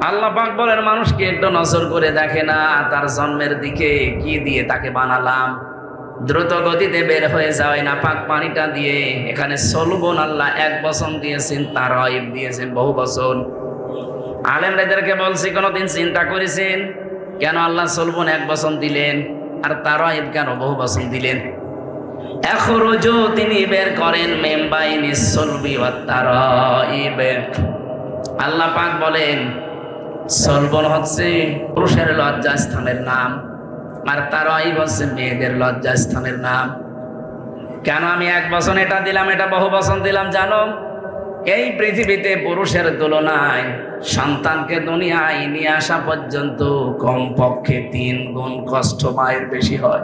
আল্লাহ পাক বলেন মানুষকে একটু নজর করে দেখে না তার জন্মের দিকে কি দিয়ে তাকে বানালাম। দ্রুত গতিতে বের হয়ে যায় না পাক পানিটা দিয়ে। এখানে সলবন আল্লাহ 1 বছর দিয়েছেন, তারাইব দিয়েছেন বহু বছর। আলেমদেরকে বলছি কোনদিন চিন্তা করেছেন কেন আল্লাহ সলবন 1 বছর দিলেন আর তারাইব কেন বহু বছর দিলেন? এখরুজু তিনি বের করেন মেমবাইনি সলবি ওয়াত তারাইব। আল্লাহ পাক বলেন সলবন হচ্ছে পুরুষের লজ্জাস্থানের নাম আর তারাইব হচ্ছে মেয়েদের লজ্জাস্থানের নাম। কেন আমি 1 বছর এটা দিলাম, এটা বহু বছর দিলাম জানো? এই পৃথিবীতে পুরুষের তুলনায় সন্তানকে দুনিয়ায় নিয়ে আসা পর্যন্ত কমপক্ষে 3 গুণ কষ্ট মায়ের বেশি হয়।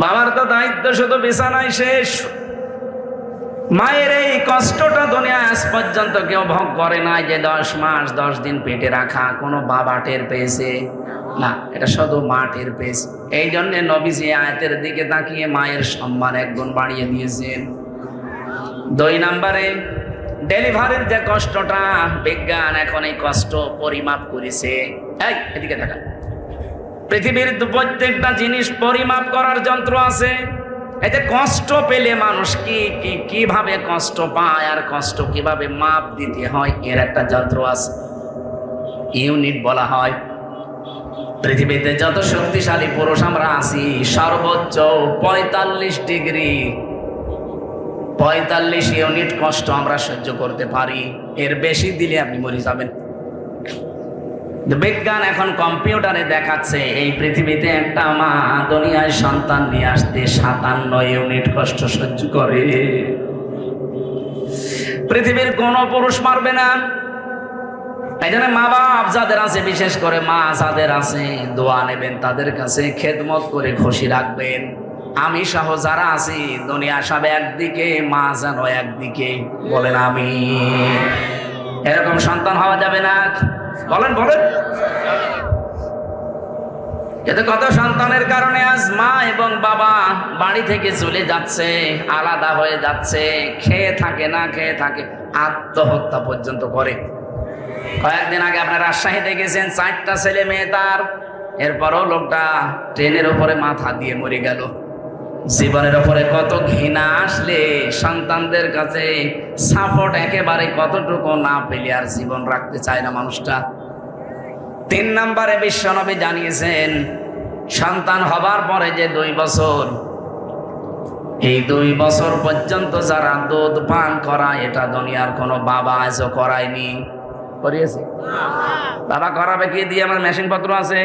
বাবার তো দায়িত্ব শুধু বিছানায় শেষ, মায়ের এই কষ্টটা দুনিয়ায় আজ পর্যন্ত কেউ ভোগ করে নাই। যে 10 মাস 10 দিন পেটে রাখা কোনো বাবা টের পেয়েছে না, এটা শুধু মা টের পেয়েছে। এই জন্যে নবীজি আয়াতের দিকে তাকিয়ে মায়ের সম্মান 1 গুণ বাড়িয়ে দিয়েছেন। 2 নম্বরে ডেলিভারির যে কষ্টটা, বিজ্ঞান এখন এই কষ্ট পরিমাপ করেছে। এই এদিকে দেখা, পৃথিবীর প্রত্যেকটা জিনিস পরিমাপ করার যন্ত্র আছে। এতে কষ্ট পেলে মানুষ কিভাবে কষ্ট পায় আর কষ্ট কিভাবে মাপ দিতে হয় এর একটা যন্ত্র আছে, ইউনিট বলা হয়। পৃথিবীতে যত শক্তিশালী পুরুষ আমরা আছি সর্বোচ্চ 45 ডিগ্রি 45 ইউনিট কষ্ট আমরা সহ্য করতে পারি। এর বেশি দিলে আপনি মরে যাবেন। বিজ্ঞান এখন কম্পিউটারে দেখাচ্ছে এই পৃথিবীতে একটা মা দুনিয়ায় সন্তান নিয়ে আসতে 57 ইউনিট কষ্ট সহ্য করে। পৃথিবীর কোন পুরুষ পারবে না। এই জন্য মা বাপ যাদের আছে, বিশেষ করে মা যাদের আছে, দোয়া নেবেন, তাদের কাছে খেদমত করে খুশি রাখবেন। আমি সহ যারা আছি দুনিয়া সব একদিকে, মা যেন একদিকে। বলেন আমি। এরকম সন্তান হওয়া যাবে না। বলেন বলেন। এতে কত সন্তানের কারণে আজ মা এবং বাবা বাড়ি থেকে চলে যাচ্ছে, আলাদা হয়ে যাচ্ছে, খেয়ে থাকে না খেয়ে থাকে, আত্মহত্যা পর্যন্ত করে। কয়েকদিন আগে আপনার রাজশাহীতে গেছেন, 4টা ছেলে মেয়ে তার, এরপরও লোকটা ট্রেনের উপরে মাথা দিয়ে মরে গেল। জীবনের উপরে কত ঘৃণা আসলে সন্তানদের কাছে সাপোর্ট একেবারে কতটুকু না পেলে আর জীবন রাখতে চায় না মানুষটা। 3 নম্বরে বিশ্বনবী জানিয়েছেন সন্তান হবার পরে যে 2 বছর, এই 2 বছর পর্যন্ত যারা দুধ পান করায় এটা দুনিয়ার কোনো বাবা আজও করায়নি। করিয়েছে? বাবা করাবে কি দিয়ে? আমার মেশিন পত্র আছে।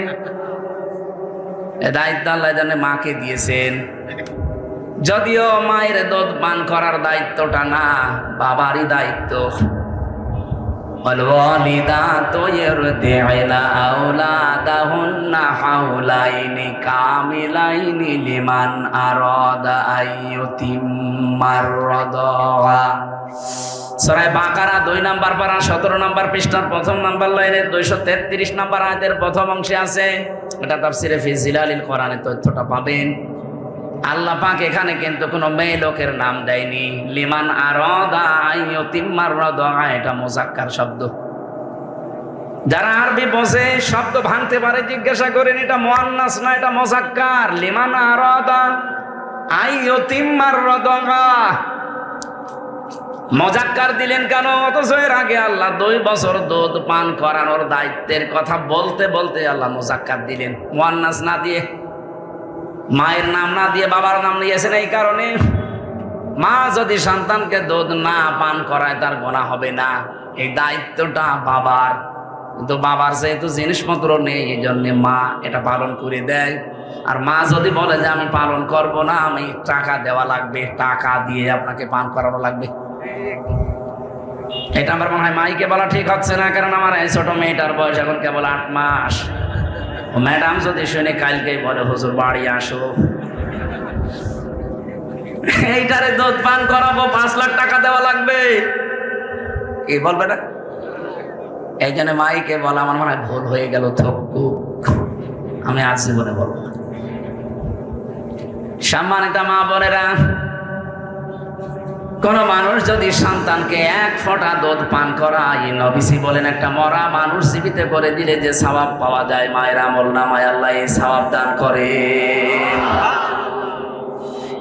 এ দায়িত্ব আল্লাহ জানে মাকে দিয়েছেন। যদিও মায়ের দুধ পান করার দায়িত্বটা না, বাবারই দায়িত্ব। ওয়ালিদাতু ইরদি'না আওলাদাহুন্না হাওলাইনি কামিলাইনি লিমান আরাদা আইয়ুতিম্মার রাদা। সূরা বাকারা 2 নম্বর পারা 17 নম্বর পৃষ্ঠার 1ম নম্বর লাইনের 233 নম্বর আয়াতের প্রথম অংশে আছে। এটা তাফসিরে ফি জিলালিল কোরআনে তথ্যটা পাবেন। আল্লাহ পাক এখানে কিন্তু কোনো মেয়ে লোকের নাম দেয়নি। লিমান আরাদা আইয়ুতিম্মার রাদা, এটা মুযাক্কার শব্দ। যারা আরবি বোঝে, শব্দ ভাঙতে পারে, জিজ্ঞাসা করেন এটা মুআন্নাস না এটা মুযাক্কার। লিমান আরাদা আইয়ুতিম্মার রাদা, মুযাক্কার দিলেন কেন? অথচ এর আগে আল্লাহ 2 বছর দুধ পান করানোর দায়িত্বের কথা বলতে বলতে আল্লাহ মুযাক্কার দিলেন, মুআন্নাস না দিয়ে, মায়ের নাম না দিয়ে বাবার নাম নিয়েছেন। এই কারণে মা যদি সন্তানকে দুধ না পান করায় তার গুনাহ হবে না, এই দায়িত্বটা বাবার। কিন্তু বাবার যেহেতু জিনিসপত্র নেই, এই জন্য মা এটা পালন করে দেয়। আর মা যদি বলে যে আমি পালন করব না, আমি টাকা দেওয়া লাগবে, টাকা দিয়ে আপনাকে পান করানো লাগবে, এটা আমার মনে হয় মাইকে বলা ঠিক হচ্ছে না। কারণ আমার এই ছোট মেয়েটার বয়স এখন কেবল 8 মাস। ম্যাডাম যদি শুনে কালকেই বলে হুজুর বাড়ি আসো, এইটারে দুধ পান করাবো, 5 লাখ টাকা দেওয়া লাগবে, কি বলবে না? এই জন্য মাইকে বলা আমার মনে হয় ভুল হয়ে গেল। থকু আমি আজ জীবনে বলবো। সম্মানিত মা বোনেরা, কোন মানুষ যদি সন্তানকে এক ফোঁটা দুধ পান করায়, নবীজি বলেন একটা মরা মানুষ জীবিত করে দিলে যে সওয়াব পাওয়া যায়, মায়ের আমল নামায় আল্লাহ এই সওয়াব দান করে।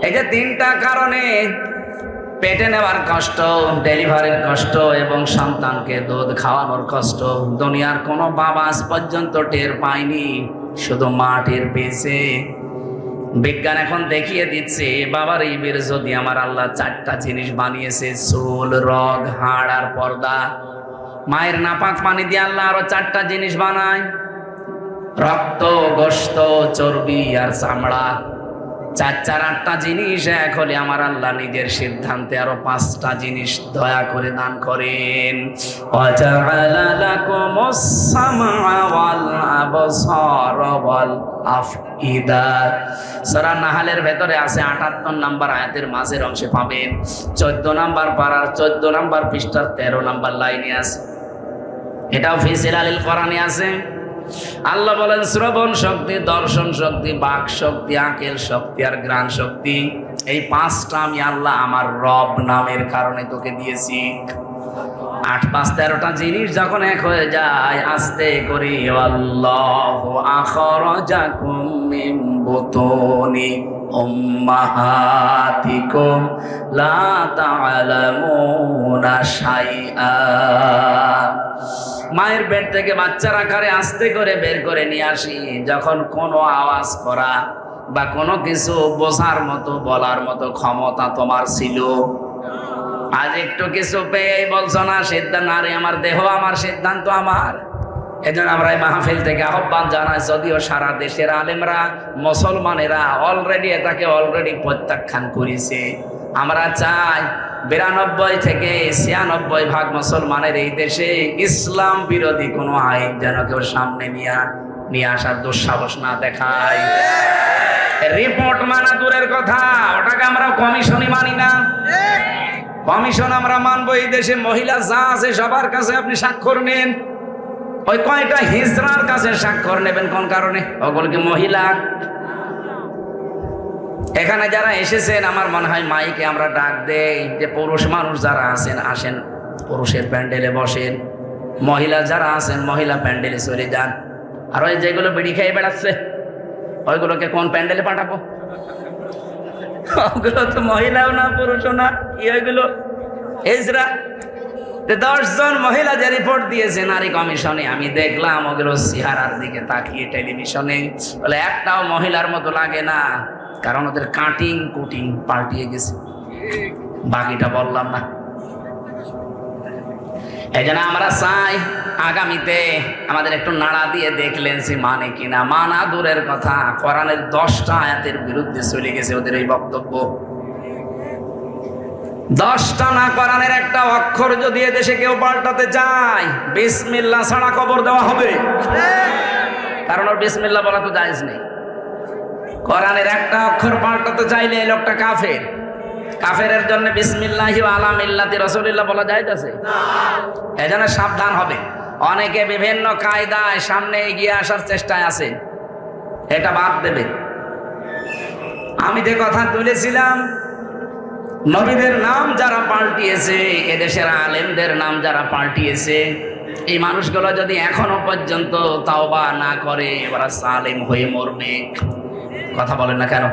এই যে তিনটা কারণে, পেটে নেওয়ার কষ্ট, ডেলিভারির কষ্ট এবং সন্তানকে দুধ খাওয়ানোর কষ্ট, দুনিয়ার কোনো বাবা আজ পর্যন্ত টের পায়নি, শুধু মা টের পেয়েছে। বিজ্ঞান এখন দেখিয়ে দিচ্ছে বাবার এই বীর যদি আমার আল্লাহ চারটা জিনিস বানিয়েছে, চুল, রগ, হাড় আর পর্দা। মায়ের নাপাক পানি দিয়ে আল্লাহ আরো চারটা জিনিস বানায়, রক্ত, গোশত, চর্বি আর চামড়া। চার আটটা জিনিস এক হলে আমার আল্লাহ নিজের সিদ্ধান্তে আরো পাঁচটা জিনিস দয়া করে দান করেন। ওয়াজআলা লাকুমুস সামআ ওয়াল আবসারা ওয়াল আফইদা। সূরা নাহলের ভেতরে আছে ৭৮ নম্বর আয়াতের মাঝের অংশে পাবেন, ১৪ নম্বর পারার ১৪ নম্বর পৃষ্ঠার ১৩ নম্বর লাইনে আছে। এটাও ফি জিলালিল কোরআনে আছে। আল্লাহ বলেন শ্রবণ শক্তি, দর্শন শক্তি, বাক শক্তি, আকেল শক্তি আর ঘ্রাণ শক্তি, এই পাঁচটা আমি আল্লাহ আমার রব নামের কারণে তোকে দিয়েছি। ৮ ৫ ১৩টা জিনিস যখন এক হয়ে যায়, আস্তে করে আল্লাহু আখরাজাকুম মিন বুতুনি উম্মাহাতিকুম লা তা'লামুনা শাইআ। মায়ের পেট থেকে বাচ্চার আকারে আস্তে করে বের করে নিয়ে আসি, যখন কোনো আওয়াজ করা বা কোনো কিছু বোঝার মতো, বলার মতো ক্ষমতা তোমার ছিল। আজ একটু কিছু পেয়ে বলছো না, সিদ্ধান্ত আরে আমার দেহ আমার, সিদ্ধান্ত আমার। এজন্য আমরা এই মাহফিল থেকে আহ্বান জানাই, যদিও সারা দেশের আলেমরা, মুসলমানেরা অলরেডি এটাকে প্রত্যাখ্যান করেছে। আমরা চাই ৯২ থেকে ৯৬% মুসলমানের এই দেশে ইসলাম বিরোধী কোনো আইন যেন কেউ সামনে নিয়ে আসার দুঃসাহস না দেখায়। রিপোর্ট মানা দূরের কথা, ওটাকে আমরা কমিশনই মানি না। কমিশন আমরা মানবো। এই দেশে মহিলা যা আছে সবার কাছে আপনি স্বাক্ষর নেন, ওই কয়টা হিজড়ার কাছে স্বাক্ষর নেবেন কোন কারণে? ওগুলো কি মহিলা? এখানে যারা এসেছেন, আমার মনে হয় মাইকে আমরা ডাক দেই যে পুরুষ মানুষ যারা আছেন আসেন, পুরুষের প্যান্ডেলে বসেন, মহিলা যারা আছেন মহিলা প্যান্ডেলে চলে যান। আর ওই যেগুলো বিড়ি খেয়ে বেড়াচ্ছে ওইগুলোকে কোন প্যান্ডেলে পাঠাবো? ওগুলো তো মহিলাও না পুরুষও না, কি ওইগুলো হিজড়া। 10 জন মহিলা যে রিপোর্ট দিয়েছে নারী কমিশনে, আমি দেখলাম ওগুলো চেহারার দিকে তাকিয়ে টেলিভিশনে, বলে একটাও মহিলার মতো লাগে না, কারণ ওদের কাটিং কুটিং পাল্টিয়ে গেছে। বাকিটা বললাম না। এই জন্য আমরা চাই আগামীতে আমাদের একটু নাড়া দিয়ে দেখলেন সে মানে কিনা। মানা দূরের কথা, কোরআনের 10টা আয়াতের বিরুদ্ধে চলে গেছে ওদের এই বক্তব্য। 10টা না, কোরআনের একটা অক্ষর যদি এদেশে কেউ পাল্টাতে চায়, বিসমিল্লাহ ছাড়া কবর দেওয়া হবে। কারণ ওর বিসমিল্লাহ বলা তো জায়েজ নেই। কোরআনের একটা অক্ষর পাল্টাতে চাইলে এই লোকটা কাফের। কাফেরের জন্য বিসমিল্লাহি ওয়া আলা মিল্লাতি রাসূলিল্লাহ বলা জায়েজ আছে? এজন্য সাবধান হবে। অনেকে বিভিন্ন কায়দায় সামনে এগিয়ে আসার চেষ্টায় আছে, এটা বাদ দেবে। আমি যে কথা তুলেছিলাম, নবীদের নাম যারা পাল্টিয়েছে, এদেশের আলেমদের নাম যারা পাল্টিয়েছে, এই মানুষগুলো যদি এখনো পর্যন্ত তাওবা না করে, ওরা জালেম হয়ে মরবে। কথা বলেন না কেন?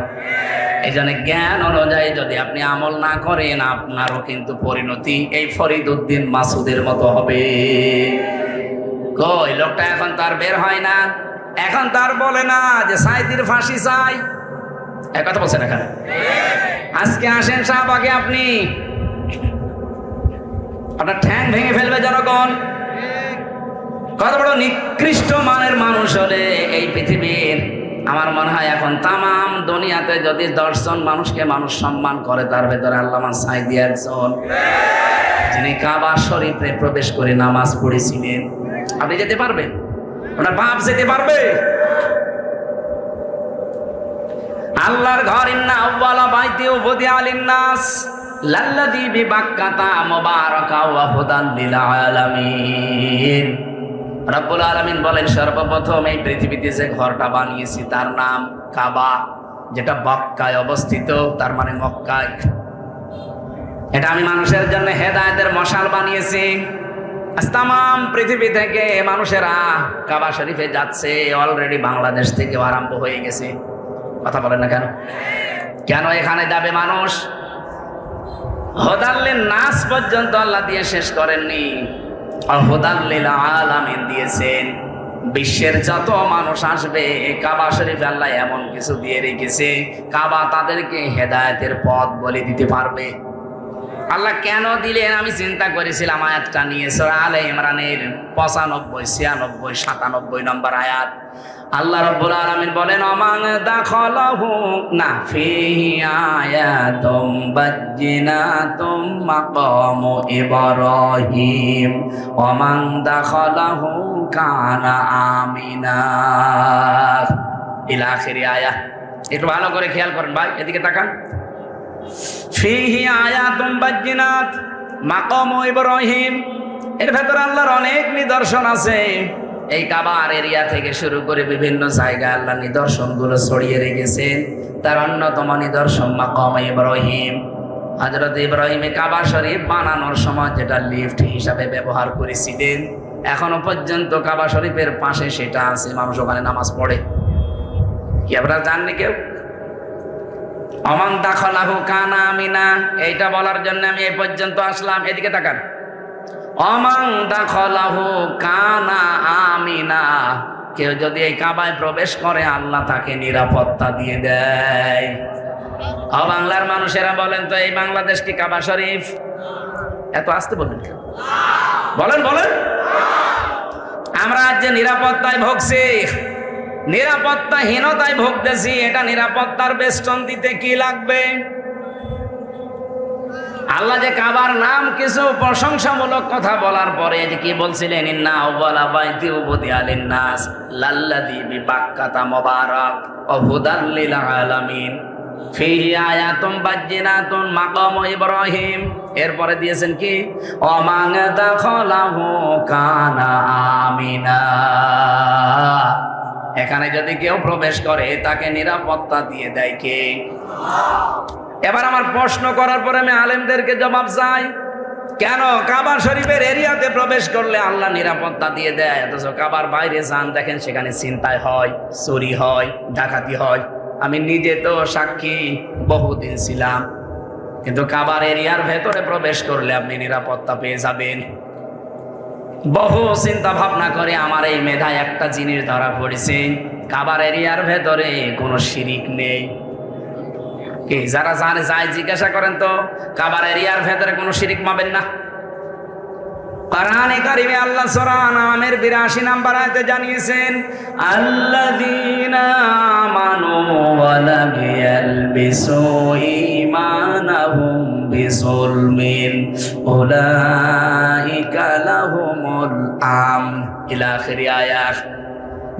এই জন্য জ্ঞান অনুযায়ী যদি আপনি আমল না করেন, আপনারও কিন্তু পরিণতি এই ফরিদ উদ্দিন মাসুদের মতো হবে। কই লোকটা এখন তার বের হয় না, এখন তার বলে না যে সাইদির ফাঁসি চাই। এক কথা বলছেন এখানে। আজকে আসেন শাহবাগে, আপনি আপনার ঠ্যাং ভেঙে ফেলবে জনগণ। কত বড় নিকৃষ্ট মানের মানুষ হলে এই পৃথিবীর, আমার মনে হয় এখন তামাম দুনিয়াতে যদি 10 জন মানুষকে মানুষ সম্মান করে, তার ভেতরে আল্লামা সাঈদী একজন, যিনি কাবা শরীফে প্রবেশ করে নামাজ পড়েছিলেন। আপনি যেতে পারবেন? ওনার বাপ যেতে পারবে? আল্লাহর ঘর, ইন্না আউওয়ালা বাইতি উযিআ লিন-নাস লাল্লাযী বিবাক্কাতা মুবারাকা ওয়া হুদাল লিল আলামিন। রব্বুল আলামিন বলেন, সর্বপ্রথম এই পৃথিবীতে যে ঘরটা বানিয়েছি তার নাম কাবা, যেটা মক্কায় অবস্থিত, তার মানে মক্কায়। এটা আমি মানুষের জন্য হেদায়েতের মশাল বানিয়েছি। আজ তামাম পৃথিবী থেকে মানুষেরা কাবা শরীফে যাচ্ছে, অলরেডি বাংলাদেশ থেকে আরম্ভ হয়ে গেছে। কথা বলেন না কেন? কেন এখানে যাবে মানুষ? হুদাল্লিন নাস পর্যন্ত আল্লাহ দিয়ে শেষ করেননি, হুদাল্লিল আলামিন দিয়েছেন। বিশ্বের যত মানুষ আসবে কাবা শরীফে আল্লাহ এমন কিছু দিয়ে রেখেছে, কাবা তাদেরকে হেদায়েতের পথ বলে দিতে পারবে। আল্লাহ কেন দিলেন আমি চিন্তা করেছিলাম আয়াতটা নিয়ে, সূরা আলে ইমরানের 95, 96, 97 নম্বর আয়াত। আল্লাহ রাব্বুল আলামিন বলেন, অমান দাখালাহু না ফিহি আয়াতুম বাজ্জিনাতুম মাকামু ইব্রাহিম ওমান দাখালাহু কানা আমিনা ইলা আখিরি আয়াত। একটু ভালো করে খেয়াল করেন ভাই, এদিকে তাকান। ফিহি আয়াতুম বাজ্জিনাত মাকামু ইব্রাহিম, এর ভেতরে আল্লাহর অনেক নিদর্শন আছে। এই কাবার এরিয়া থেকে শুরু করে বিভিন্ন জায়গায় আল্লাহ নিদর্শনগুলো ছড়িয়ে রেখেছেন। তার অন্যতম নিদর্শন মাকাম ইব্রাহিম। হযরত ইব্রাহিমে কাবা শরীফ বানানোর সময় যেটা লিফট হিসাবে ব্যবহার করেছিলেন, এখনো পর্যন্ত কাবা শরীফের পাশে সেটা আছে, মানুষ ওখানে নামাজ পড়ে। কি আপনারা জাননি কেউ? অমান দাখালাহু কানা আমিনা, এইটা বলার জন্য আমি এই পর্যন্ত আসলাম। এদিকে তাকান। অমান দাখালাহু কানা আমিনা, কেউ যদি এই কাবায় প্রবেশ করে আল্লাহ তাকে নিরাপত্তা দিয়ে দেয়। বাংলার মানুষেরা বলেন তো, এই বাংলাদেশ কি কাবা শরীফ? এত আসতে বলবেন কেন? বলেন বলেন। আমরা আজ যে নিরাপত্তায় ভুগছি, নিরাপত্তাহীনতায় ভুগতেছি, এটা নিরাপত্তার বেষ্টন দিতে কি লাগবে? আল্লাহ যে কাবার নাম কিছু প্রশংসামূলক কথা বলার পরে যে কি বলছিলেন, ইন্না আউওয়ালা বাইতি উবুদিয়া লিন-নাস লাল্লাযী বিবাক্কাতা মুবারাক ওয়া হুদাল লিল আলামিন ফিহি আয়াতুম বাজ্জিনাতুন মাকামু ইব্রাহিম। এরপরে দিয়েছেন কি, ওমান দাখালাহু কানা আমিনা, এখানে যদি কেউ প্রবেশ করে তাকে নিরাপত্তা দিয়ে দেয় কে? এবার আমার প্রশ্ন করার পরে আমি আলেমদেরকে জবাব চাই, কেন কাবা শরীফের এরিয়াতে প্রবেশ করলে আল্লাহ নিরাপত্তা দিয়ে দেয়, অথচ কাবার বাইরে যান দেখেন সেখানে ছিনতাই হয়, চুরি হয়, ডাকাতি হয়? আমি নিজে তো সাক্ষী, বহুদিন ছিলাম। কিন্তু কাবার এরিয়ার ভেতরে প্রবেশ করলে আপনি নিরাপত্তা পেয়ে যাবেন। বহু চিন্তা ভাবনা করে আমার এই মেধায় একটা জিনিস ধরা পড়েছে, কাবার এরিয়ার ভেতরে কোনো শিরিক নেই। কি যারা জানে যায় জিজ্ঞাসা করেন তো, কাবার এরিয়ার ভেতরে কোনো শিরিক পাবেন না? কোরআনে কারিমে আল্লাহ সূরা আনআমের ৮২ নম্বর আয়াতে জানিয়েছেন, আল্লাযীনা আমানু ওয়া লাম ইয়ালবিসু ঈমানাহুম বিযুলমিন উলাইকা লাহুমুল আমন ইলা আখিরি আয়াত।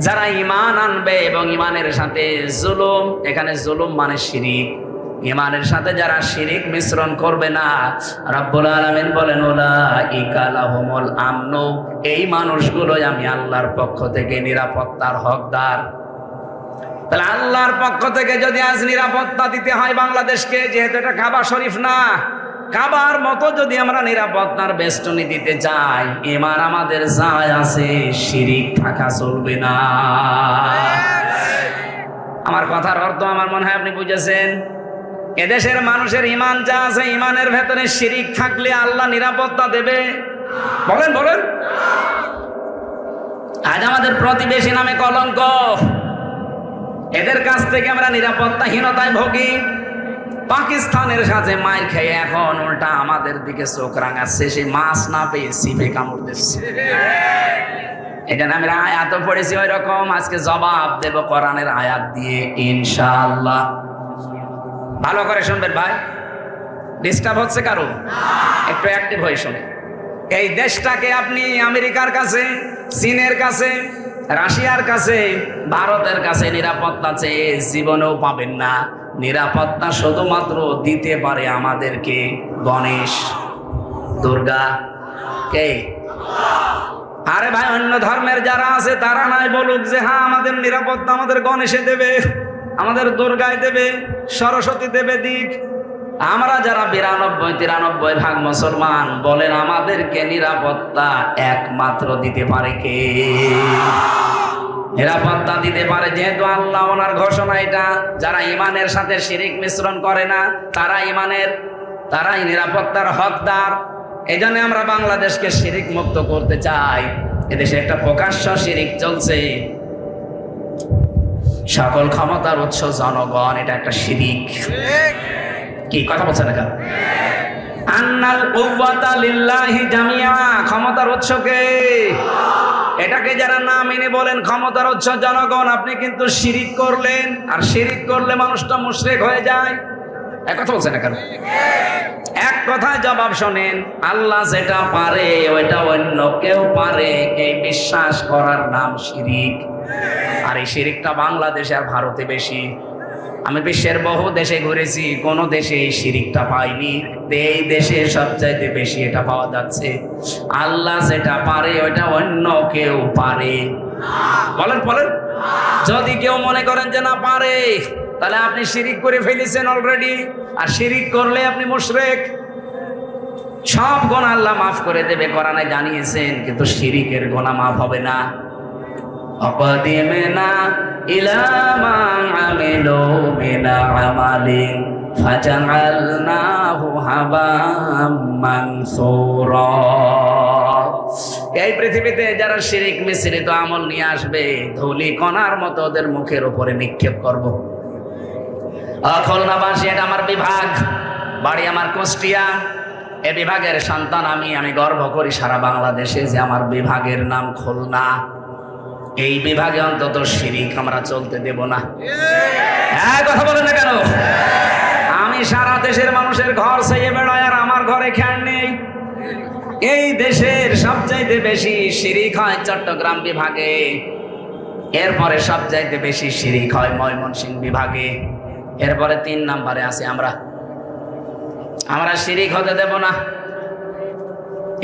যারা ঈমান আনবে এবং ঈমানের সাথে জুলুম, এখানে জুলুম মানে শিরিক, ঈমানের সাথে যারা শিরিক মিশ্রণ করবে না, রব্বুল আলামিন বলেন উলাইকা লাহুমুল আমন, এই মানুষগুলোই আমি আল্লাহর পক্ষ থেকে নিরাপত্তার হকদার। তাহলে আল্লাহর পক্ষ থেকে যদি আজ নিরাপত্তা দিতে হয় বাংলাদেশকে, যেহেতু এটা কাবা শরীফ না, কাবার মতো যদি আমরা নিরাপত্তার বেষ্টনী দিতে চাই, ঈমান আমাদের যায় আছে, শিরিক থাকা চলবে না। আমার কথার অর্থ আমার মনে হয় আপনি বুঝেছেন। এদেশের মানুষের ঈমান যা আছে, ঈমানের ভেতরে শিরিক থাকলে আল্লাহ নিরাপত্তা দেবে? বলেন বলেন। আজ আমাদের প্রতিবেশী নামে কলঙ্ক, এদের কাছ থেকে আমরা নিরাপত্তাহীনতায় ভোগী। পাকিস্তানের সাথে মাইর খেয়ে এখন উল্টা আমাদের দিকে চোখ রাঙাচ্ছে, সে মাছ না পেয়ে সিপে কামড় দিচ্ছে। এখানে আমি আয়াত পড়েছি ওই রকম, আজকে জবাব দেব কোরআনের আয়াত দিয়ে ইনশাআল্লাহ। ভালো করে শুনবেন ভাই, ডিস্টার্ব হচ্ছে কারো? একটু অ্যাক্টিভ হয়ে শুনে। এই দেশটাকে আপনি আমেরিকার কাছে, চীনের কাছে, রাশিয়ার কাছে, ভারতের কাছে নিরাপত্তা চেয়ে জীবনেও পাবেন না। নিরাপত্তা শুধুমাত্র দিতে পারে আমাদেরকে গণেশ, দুর্গা, কে? আরে ভাই, অন্য ধর্মের যারা আছে তারা নাই বলুক যে হ্যাঁ আমাদের নিরাপত্তা আমাদের গণেশে দেবে, আমাদের দুর্গায় দেবে, সরস্বতী দেবে দিক। আমরা যারা 92-93 মুসলমান, বলেন আমাদেরকে নিরাপত্তা একমাত্র দিতে পারে কে? নিরাপত্তা দিতে পারে যেহেতু আল্লাহ, ওনার ঘোষণা এটা, যারা ইমানের সাথে শিরিক মিশ্রণ করে না তারাই নিরাপত্তার হকদার। এই জন্য আমরা বাংলাদেশকে শিরিক মুক্ত করতে চাই। এদেশে একটা প্রকাশ্য শিরিক চলছে, সকল ক্ষমতার উৎস জনগণ, এটা একটা শিরিক। কি কথা বলছেন না? আন্নাল কুওয়াতা লিল্লাহি জামিআ, ক্ষমতার উৎস কে? এটাকে যারা না মেনে বলেন ক্ষমতার উৎস জনগণ, আপনি কিন্তু শিরিক করলেন। আর শিরিক করলে মানুষটা মুশরিক হয়ে যায়। এক কথা বলছেন না কেন? এক কথায় জবাব শোনেন, আল্লাহ যেটা পারে ওইটা অন্য কেউ পারে, এই বিশ্বাস করার নাম শিরিক। আর এই শিরিকটা বাংলাদেশে আর ভারতে বেশি। আমি বিশ্বের বহু দেশে ঘুরেছি, কোন দেশে এই শিরিকটা পাইনি। এই দেশে সবচাইতে বেশি এটা পাওয়া যাচ্ছে। আল্লাহ যেটা পারে ওইটা অন্য কেউ পারে। বলেন বলেন, যদি কেউ মনে করেন যে না পারে, তাহলে আপনি শিরিক করে ফেলেছেন অলরেডি। আর শিরিক করলে আপনি মুশরিক। সব গুনাহ আল্লাহ মাফ করে দেবে, কোরআনে জানিয়েছেন, কিন্তু শিরিকের গুনাহ মাফ হবে না। অকদিমনা ইলা মা আমিলু মিন আমালিন ফাজআলনাহু হাবাম মানসুরা। এই পৃথিবীতে যারা শিরিক মিশ্রিত আমল নিয়ে আসবে, ধুলি কণার মতো ওদের মুখের উপরে নিক্ষেপ করব। খুলনাবাসী, এটা আমার বিভাগ, বাড়ি আমার কুষ্টিয়া। এ বিভাগের সন্তান আমি গর্ব করি সারা বাংলাদেশে যে আমার বিভাগের নাম খুলনা। এই বিভাগে অন্তত শিরিক আমরা চলতে দেব না। হ্যাঁ, কথা বলেন না কেন? আমি সারা দেশের মানুষের ঘর চেয়ে বেড়াই, আর আমার ঘরে খেয়াল নেই। এই দেশের সবচাইতে বেশি শিরিক হয় চট্টগ্রাম বিভাগে, এরপরে সবচাইতে বেশি শিরিক হয় ময়মনসিংহ বিভাগে, এরপরে 3 নম্বরে আছে আমরা শিরিক হতে দেব না।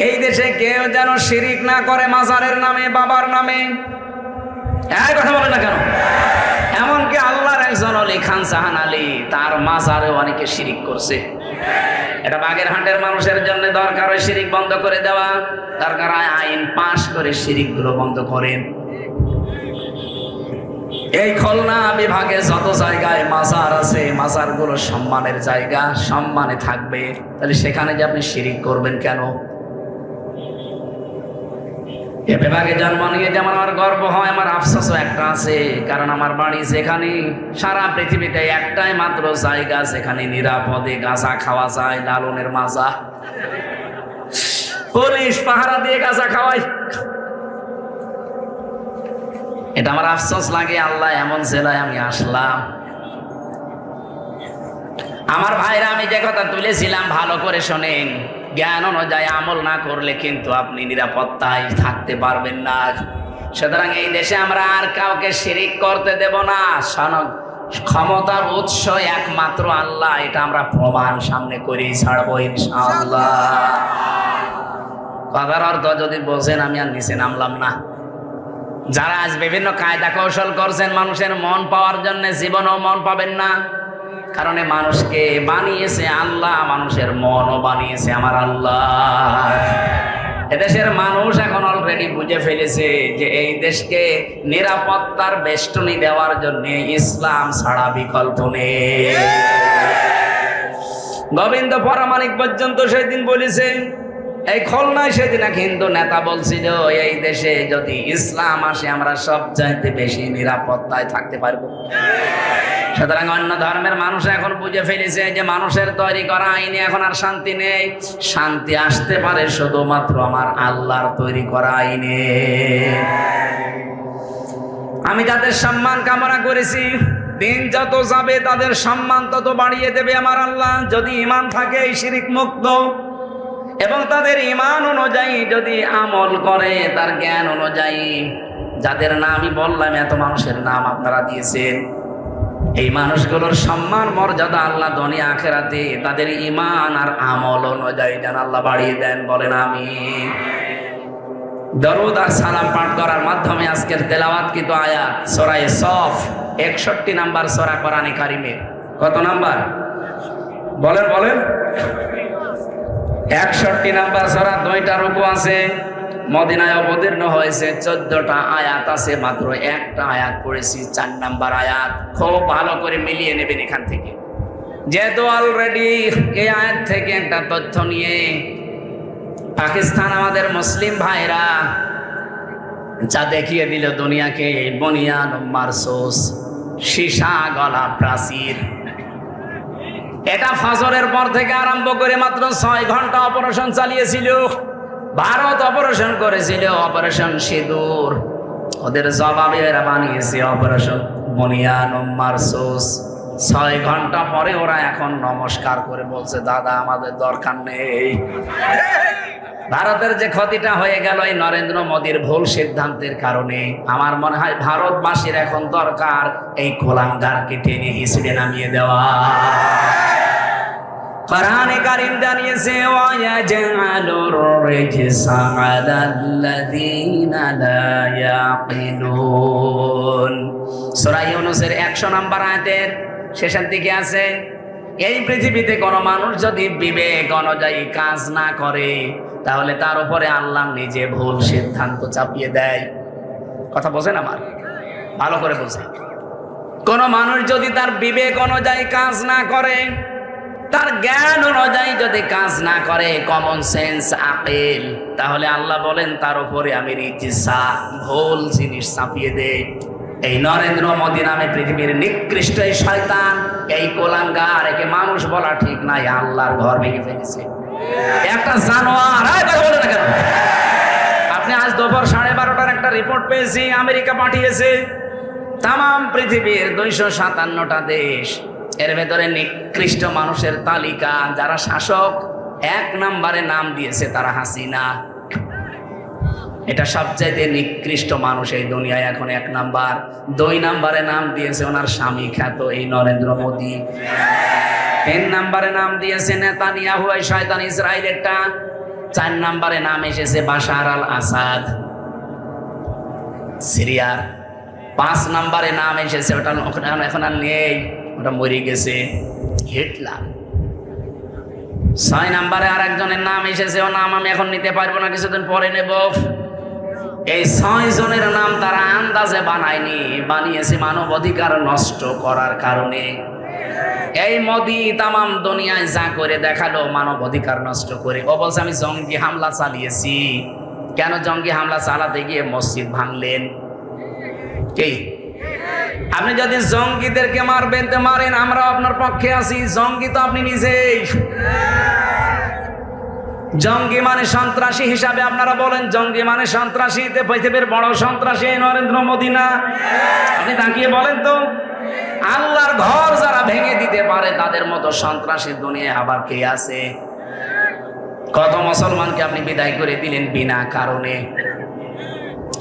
এই দেশে কেউ যেন শিরিক না করে মাজারের নামে, বাবার নামে। এই কথা বলেন না কেন? এমনকি আল্লাহর একজন অলি খান জাহান আলী, তার মাজারেও অনেকে শিরিক করছে। এটা বাগেরহাটের মানুষের জন্য দরকার হয় শিরিক বন্ধ করে দেওয়া। দরকার হয় আইন পাশ করে শিরিকগুলো বন্ধ করেন। এই খুলনা বিভাগে যত জায়গায় মাজার আছে, মাজারগুলো সম্মানের জায়গা, সম্মানে থাকবে। তাহলে সেখানে যে আপনি শিরিক করবেন কেন? এ বিভাগে জন্ম নিয়ে যেমন আমার গর্ব হয়, আমার আফসোসও একটা আছে। কারণ আমার বাড়ি যেখানে, সারা পৃথিবীতে একটাই মাত্র জায়গা যেখানে নিরাপদে গাঁজা খাওয়া যায়, লালনের মাজা। পুলিশ পাহারা দিয়ে গাঁজা খাওয়ায়। এটা আমার আফসোস লাগে, আল্লাহ এমন জেলায় আমি আসলাম। আমার ভাইরা, আমি যে কথা তুলেছিলাম ভালো করে শোনেন। জ্ঞান অনুযায়ী আমল না করলে কিন্তু আপনি নিরাপত্তায় থাকতে পারবেন না। সুতরাং এই দেশে আমরা আর কাউকে শিরিক করতে দেব না। ক্ষমতার উৎস একমাত্র আল্লাহ, এটা আমরা প্রমাণ সামনে করি ছাড়বো ইনশাআল্লাহ। কথার অর্থ যদি বোঝেন, আমি আর নিচে নামলাম না। যারা আজ বিভিন্ন কায়দা কৌশল করছেন মানুষের মন পাওয়ার জন্য, জীবনেও মন পাবেন না। কারণ মানুষকে বানিয়েছে আল্লাহ, মানুষের মনও বানিয়েছে আমার আল্লাহ। এদেশের মানুষ এখন অলরেডি বুঝে ফেলেছে যে এই দেশকে নিরাপত্তার বেষ্টনী দেওয়ার জন্য ইসলাম ছাড়া বিকল্প নেই। গোবিন্দ পরামানিক পর্যন্ত সেদিন বলেছে, এই খুলনায় সেদিন এক হিন্দু নেতা বলছিল, এই দেশে যদি ইসলাম আসে আমরা সবচাইতে বেশি নিরাপত্তায় থাকতে পারবো। সুতরাং অন্য ধর্মের মানুষ এখন বুঝে ফেলেছে যে মানুষের তৈরি করা আইনে এখন আর শান্তি নেই। শান্তি আসতে পারে শুধুমাত্র আমার আল্লাহর তৈরি করা আইনে। আমি যাদের সম্মান কামনা করেছি, দিন যত যাবে তাদের সম্মান তত বাড়িয়ে দেবে আমার আল্লাহ। যদি ঈমান থাকে এই শিরিক মুক্ত, এবং তাদের ঈমান অনুযায়ী যদি আমল করে, তার জ্ঞান অনুযায়ী, যাদের নাম আমি বললাম, এত মানুষের নাম আপনারা দিয়েছেন, এই মানুষগুলোর সম্মান মর্যাদা আল্লাহ দুনিয়া আখিরাতে তাদের ঈমান আর আমল অনুযায়ী যেন আল্লাহ বাড়িয়ে দেন। বলেন আমিন। দরুদ আর সালাম পাঠ করার মাধ্যমে আজকের তেলাওয়াতকৃত আয়াত সূরা সফ 61 নম্বর সূরা কোরআনে কারিমের। কত নাম্বার? বলেন বলেন। 61 নাম্বার সূরা 2টা রুকু আছে। মদিনায় অবতীর্ণ হয়েছে 14টা আয়াত আছে, মাত্র একটা আয়াত পড়েছি, 4 নাম্বার আয়াত। খুব ভালো করে মিলিয়ে নেবেন এখান থেকে, যেহেতু অলরেডি এই আয়াত থেকে একটা তথ্য নিয়ে পাকিস্তান আমাদের মুসলিম ভাইরা যা দেখিয়ে দিল দুনিয়াকে, বুনিয়ান মারসুস, সীসা গলা প্রাচীর। এটা ফজরের পর থেকে আরম্ভ করে মাত্র 6 ঘন্টা অপারেশন চালিয়েছিল। ভারত অপারেশন করেছিল অপারেশন সিঁদুর, ওদের জবাবে এরা বানিয়েছে অপারেশন বুনিয়ান মারসুস। 6 ঘন্টা পরে ওরা এখন নমস্কার করে বলছে, দাদা আমাদের দরকার নেই। ভারতের যে ক্ষতিটা হয়ে গেল এই নরেন্দ্র মোদীর ভুল সিদ্ধান্তের কারণে, আমার মনে হয় ভারতবাসীর এখন দরকার এই কোলাঙ্গারকে টেনে হিসেবে নামিয়ে দেওয়া। কোরআনে কারীম জানিয়েছে, ওয়ায়াজআলুর রিজসা আলাল্লাযীনা লা ইয়াকিলুন। সূরা ইউনূসের 100 নম্বর আয়াতের শেষের দিকে আছে, এই পৃথিবীতে কোনো মানুষ যদি বিবেক অনুযায়ী কাজ না করে তাহলে তার উপরে আল্লাহ নিজে ভুল সিদ্ধান্ত চাপিয়ে দেয়। কথা বোঝেন আমার? ভালো করে বোঝেন। কোন মানুষ যদি তার বিবেক অনুযায়ী কাজ না করে, তার জ্ঞান অনুযায়ী যদি কাজ না করে, কমন সেন্স আকল, তাহলে আল্লাহ বলেন তার উপরে আমি রিজসা ভুল জিনিস চাপিয়ে দেই। এই নরেন্দ্র মোদী নামে পৃথিবীর নিকৃষ্ট এই শয়তান, এই কোলাঙ্গার, একে মানুষ বলা ঠিক নাই, আল্লাহর ঘর ভেঙে ফেলেছে। একটা জানোয়ার। বলে না কেন? আপনি আজ দুপুর 12:30টার একটা রিপোর্ট পেয়েছি, আমেরিকা পাঠিয়েছে তাম পৃথিবীর 257টা দেশ, এর ভেতরে নিকৃষ্ট মানুষের তালিকা, যারা শাসক 1 নম্বরে নাম দিয়েছে তারা হাসিনা। এটা সবচাইতে নিকৃষ্ট মানুষ এই দুনিয়ায় এখন 1 নাম্বার। 2 নম্বরে নাম দিয়েছে ওনার স্বামী খ্যাত এই নরেন্দ্র মোদী। 3 নম্বরে নাম দিয়েছে নেতানিয়াহু, এই শয়তান ইসরায়েলেরটা। 4 নম্বরে নাম এসেছে বাশার আল আসাদ সিরিয়ার। 5 নম্বরে নাম এসেছে, ওটা এখন আর নেই, ওটা মরে গেছে, হিটলার। 6 নম্বরে আর একজনের নাম এসেছে, ও নাম আমি এখন নিতে পারবো না, কিছুদিন পরে নেব। এই 6 জনের নাম তারা আন্দাজে বানায়নি, বানিয়েছে মানব অধিকার নষ্ট করার কারণে। এই মোদি তামাম দুনিয়ায় যা করে দেখালো মানব অধিকার নষ্ট করে। ও বলছে আমি জঙ্গি হামলা চালিয়েছি। কেন জঙ্গি হামলা চালাতে গিয়ে মসজিদ ভাঙলেন? কি আপনি যদি জঙ্গিদেরকে মারবেন তো মারেন, আমরা আপনার পক্ষে আছি। জঙ্গি তো আপনি নিজেই। জঙ্গি মানে সন্ত্রাসী হিসাবে আপনারা বলেন, জঙ্গি মানে সন্ত্রাসী। পৃথিবীর বড় সন্ত্রাসী নরেন্দ্র মোদী না? আপনি তাকিয়ে বলেন তো, আল্লাহর ঘর যারা ভেঙে দিতে পারে তাদের মতো সন্ত্রাসী দুনিয়ায় আবার কে আছে? কত মুসলমানকে আপনি বিদায় করে দিলেন বিনা কারণে।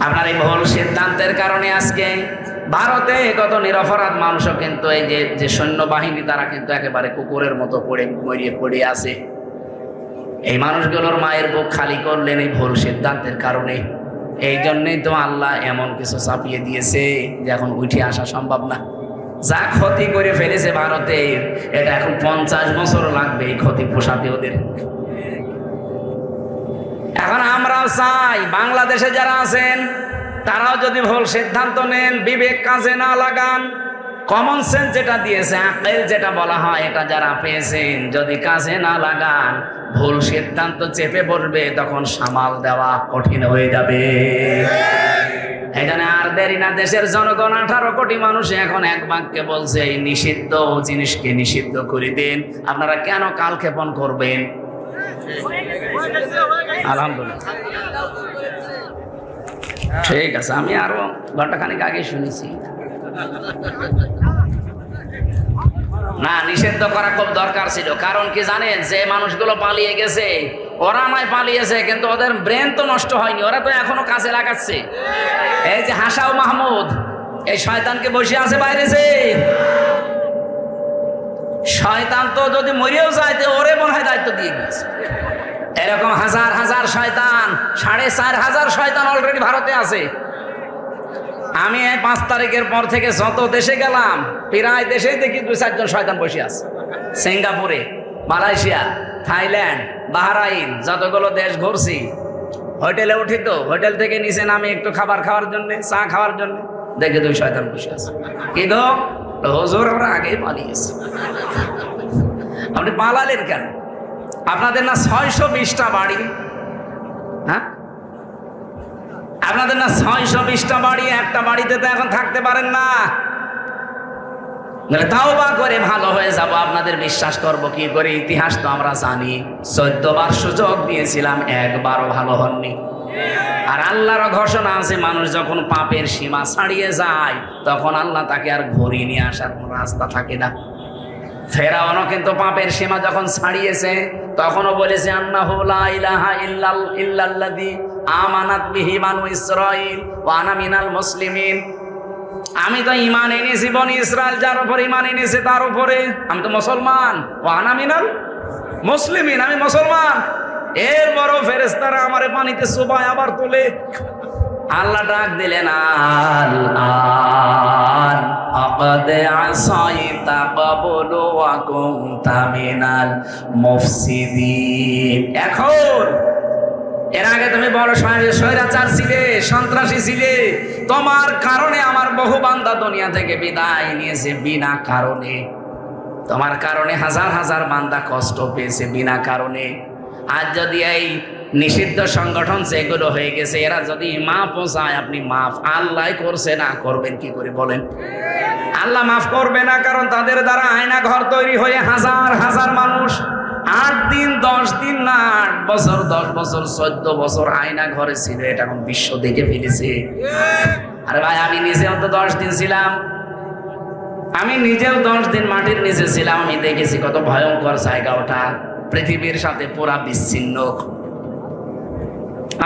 আপনার এই ভুল সিদ্ধান্তের কারণে আজকে ভারতে কত নিরপরাধ মানুষও কিন্তু এই যে সৈন্যবাহিনী, তারা কিন্তু একেবারে কুকুরের মতো মরিয়ে পড়ে আছে। এই মানুষগুলোর মায়ের বুক খালি করলেন এই ভুল সিদ্ধান্তের কারণে। এই জন্যই তো আল্লাহ এমন কিছু চাপিয়ে দিয়েছে যে এখন উঠে আসা সম্ভব না। যা ক্ষতি করে ফেলেছে ভারতে, এটা এখন 50 বছর লাগবে এই ক্ষতি পোষাতে ওদের। এখন আমরাও চাই বাংলাদেশে যারা আছেন তারাও যদি ভুল সিদ্ধান্ত নেন, বিবেক কাজে না লাগান, কমন সেন্স যেটা দিয়েছে, আকল যেটা বলা হয়, এটা যারা পেয়েছেন যদি কাজে না লাগান, ভুল সিদ্ধান্ত চেপে বসবে, তখন সামাল দেওয়া কঠিন হয়ে যাবে। এখানে আর দেরি না। দেশের জনগণ 18 কোটি মানুষ এখন এক বাক্যে বলছে এই নিষিদ্ধ জিনিসকে নিষিদ্ধ করে দিন। আপনারা কেন কালক্ষেপণ করবেন? আলহামদুলিল্লাহ, ঠিক আছে, আমি আরো ঘন্টাখানিক আগে শুনেছি। না, নিষিদ্ধ করা খুব দরকার ছিল। কারণ কি জানেন, যে মানুষগুলো পালিয়ে গেছে, ওরা নয় পালিয়েছে কিন্তু ওদের ব্রেন তো নষ্ট হয়নি, ওরা তো এখনো কাজে লাগাচ্ছে। এই যে হাসাও মাহমুদ, এই শয়তানকে বসে আছে বাইরে, যে শয়তান তো যদি মরিয়েও যায় তো ওরে মনে হয় দায়িত্ব দিয়ে গেছে। এরকম হাজার হাজার শয়তান, 4,500 শয়তান অলরেডি ভারতে আছে। আমি এই 5 তারিখের পর থেকে যত দেশে গেলাম, প্রায় দেশেই দেখি 2-4 জন শয়তান বসে আছে। সিঙ্গাপুরে মালয়েশিয়া, থাইল্যান্ড, বাহরাইন, যতগুলো দেশ ঘুরছি, হোটেলে উঠি তো হোটেল থেকে নিচে নামে একটু খাবার খাওয়ার জন্য, চা খাওয়ার জন্য, দেখে 2 শয়তান বসে আছে। কি গো হুজুর, আমরা আগেই পালিয়েছি। আপনি পালালেন কেন? আপনাদের না 620টা বাড়ি? হ্যাঁ, আপনাদের না 620টা বাড়ি? একটা বাড়িতে তো এখন থাকতে পারেন না। তাওবা করে ভালো হয়ে যাব, আপনাদের বিশ্বাস করব কি করে? ইতিহাস তো আমরা জানি, 14 বার সুযোগ দিয়েছিলাম, একবারও ভালো হননি। আর আল্লাহর ঘোষণা আছে, মানুষ যখন পাপের সীমা ছাড়িয়ে যায় তখন আল্লাহ তাকে আর ঘুরিয়ে নিয়ে আসার কোনো রাস্তা থাকে না। ফেরাউনও কিন্তু পাপের সীমা যখন ছাড়িয়েছে তখনও বলেছে আন্নাহু লা ইলাহা ইল্লাল্লাযী আমানাত বিহি বানু ইসরাঈল ওয়া আনা মিনাল মুসলিমিন। আমি তো ঈমান এনেছি বনি ইসরাইল যার উপর ঈমান এনেছে তার উপরে, আমি তো মুসলমান। ওয়া আনা মিনাল মুসলিমিন, আমি মুসলমান। এরপরও ফেরেশতারা আমারে পানিতে চুবায় আবার তোলে। আল্লাহ ডাক দিলেন, আল আকাদ আসাইতা ক্বাবলু ওয়া কুনতা মিনাল মুফসিদিন। এখন এর আগে তুমি বড় স্বৈরাচার ছিলে, সন্ত্রাসী ছিলে, তোমার কারণে আমার বহু বান্দা দুনিয়া থেকে বিদায় নিয়েছে বিনা কারণে। তোমার কারণে হাজার হাজার বান্দা কষ্ট পেয়েছে বিনা কারণে। আজ যদি এই নিষিদ্ধ সংগঠন যেগুলো হয়ে গেছে, এরা যদি মাফ চায়, আপনি মাফ আল্লাহ করছে না, করবেন কি করে বলেন? আল্লাহ মাফ করবে না, কারণ তাদের দ্বারা আয়না ঘর তৈরি হয়ে হাজার হাজার মানুষ 8 দিন 10 দিন না 8 বছর 10 বছর 14 বছর আয়না ঘরে ছিল। এটা এখন বিশ্ব দেখে ফেলেছে। আরে ভাই, আমি নিজেও তো 10 দিন ছিলাম, আমি নিজেও 10 দিন মাটির নিচে ছিলাম। আমি দেখেছি কত ভয়ঙ্কর জায়গা ওটা, পৃথিবীর সাথে পুরা বিচ্ছিন্ন।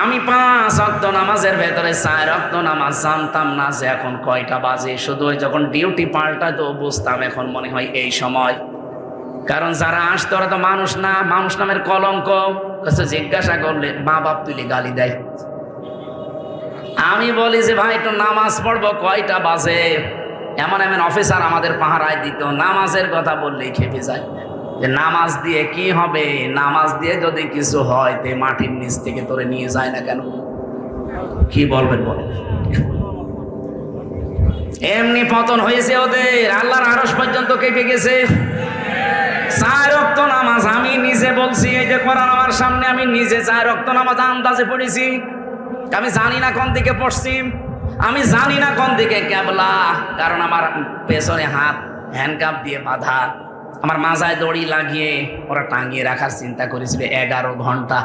আমি 5 ওয়াক্ত নামাজের ভেতরে 4 ওয়াক্ত নামাজ জানতাম না যে এখন কয়টা বাজে। শুধু যখন ডিউটি পাল্টায় তো বুঝতাম এখন মনে হয় এই সময়। কারণ যারা আসতো ওরা তো মানুষ না, মানুষ নামের কলঙ্ক। জিজ্ঞাসা করলে মা বাপ তুলে গালি দেয়। আমি বলি যে ভাই একটু নামাজ পড়বো, কয়টা বাজে? এমন এমন অফিসার আমাদের পাহারায় দিত, নামাজের কথা বললেই খেপে যায় যে নামাজ দিয়ে কি হবে? নামাজ দিয়ে যদি কিছু হয় তে মাটির নিচ থেকে তোরে নিয়ে যায় না কেন? কি বলবেন বলেন? এমনি পতন হয়েছে ওদের, আল্লাহর আরশ পর্যন্ত কেঁপে গেছে। 4 ওয়াক্ত নামাজ আমি নিজে বলছি, এই যে কোরআন আমার সামনে, আমি নিজে 4 ওয়াক্ত নামাজ আন্দাজে পড়েছি। আমি জানি না কোন দিকে পশ্চিম, আমি জানি না কোন দিকে কেবলা, কারণ আমার পেছনে হাত হ্যান্ডকাপ দিয়ে বাঁধা, আমার মাজায় দড়ি লাগিয়ে ওরা টাঙিয়ে রাখার চিন্তা করেছিল 11 ঘন্টা।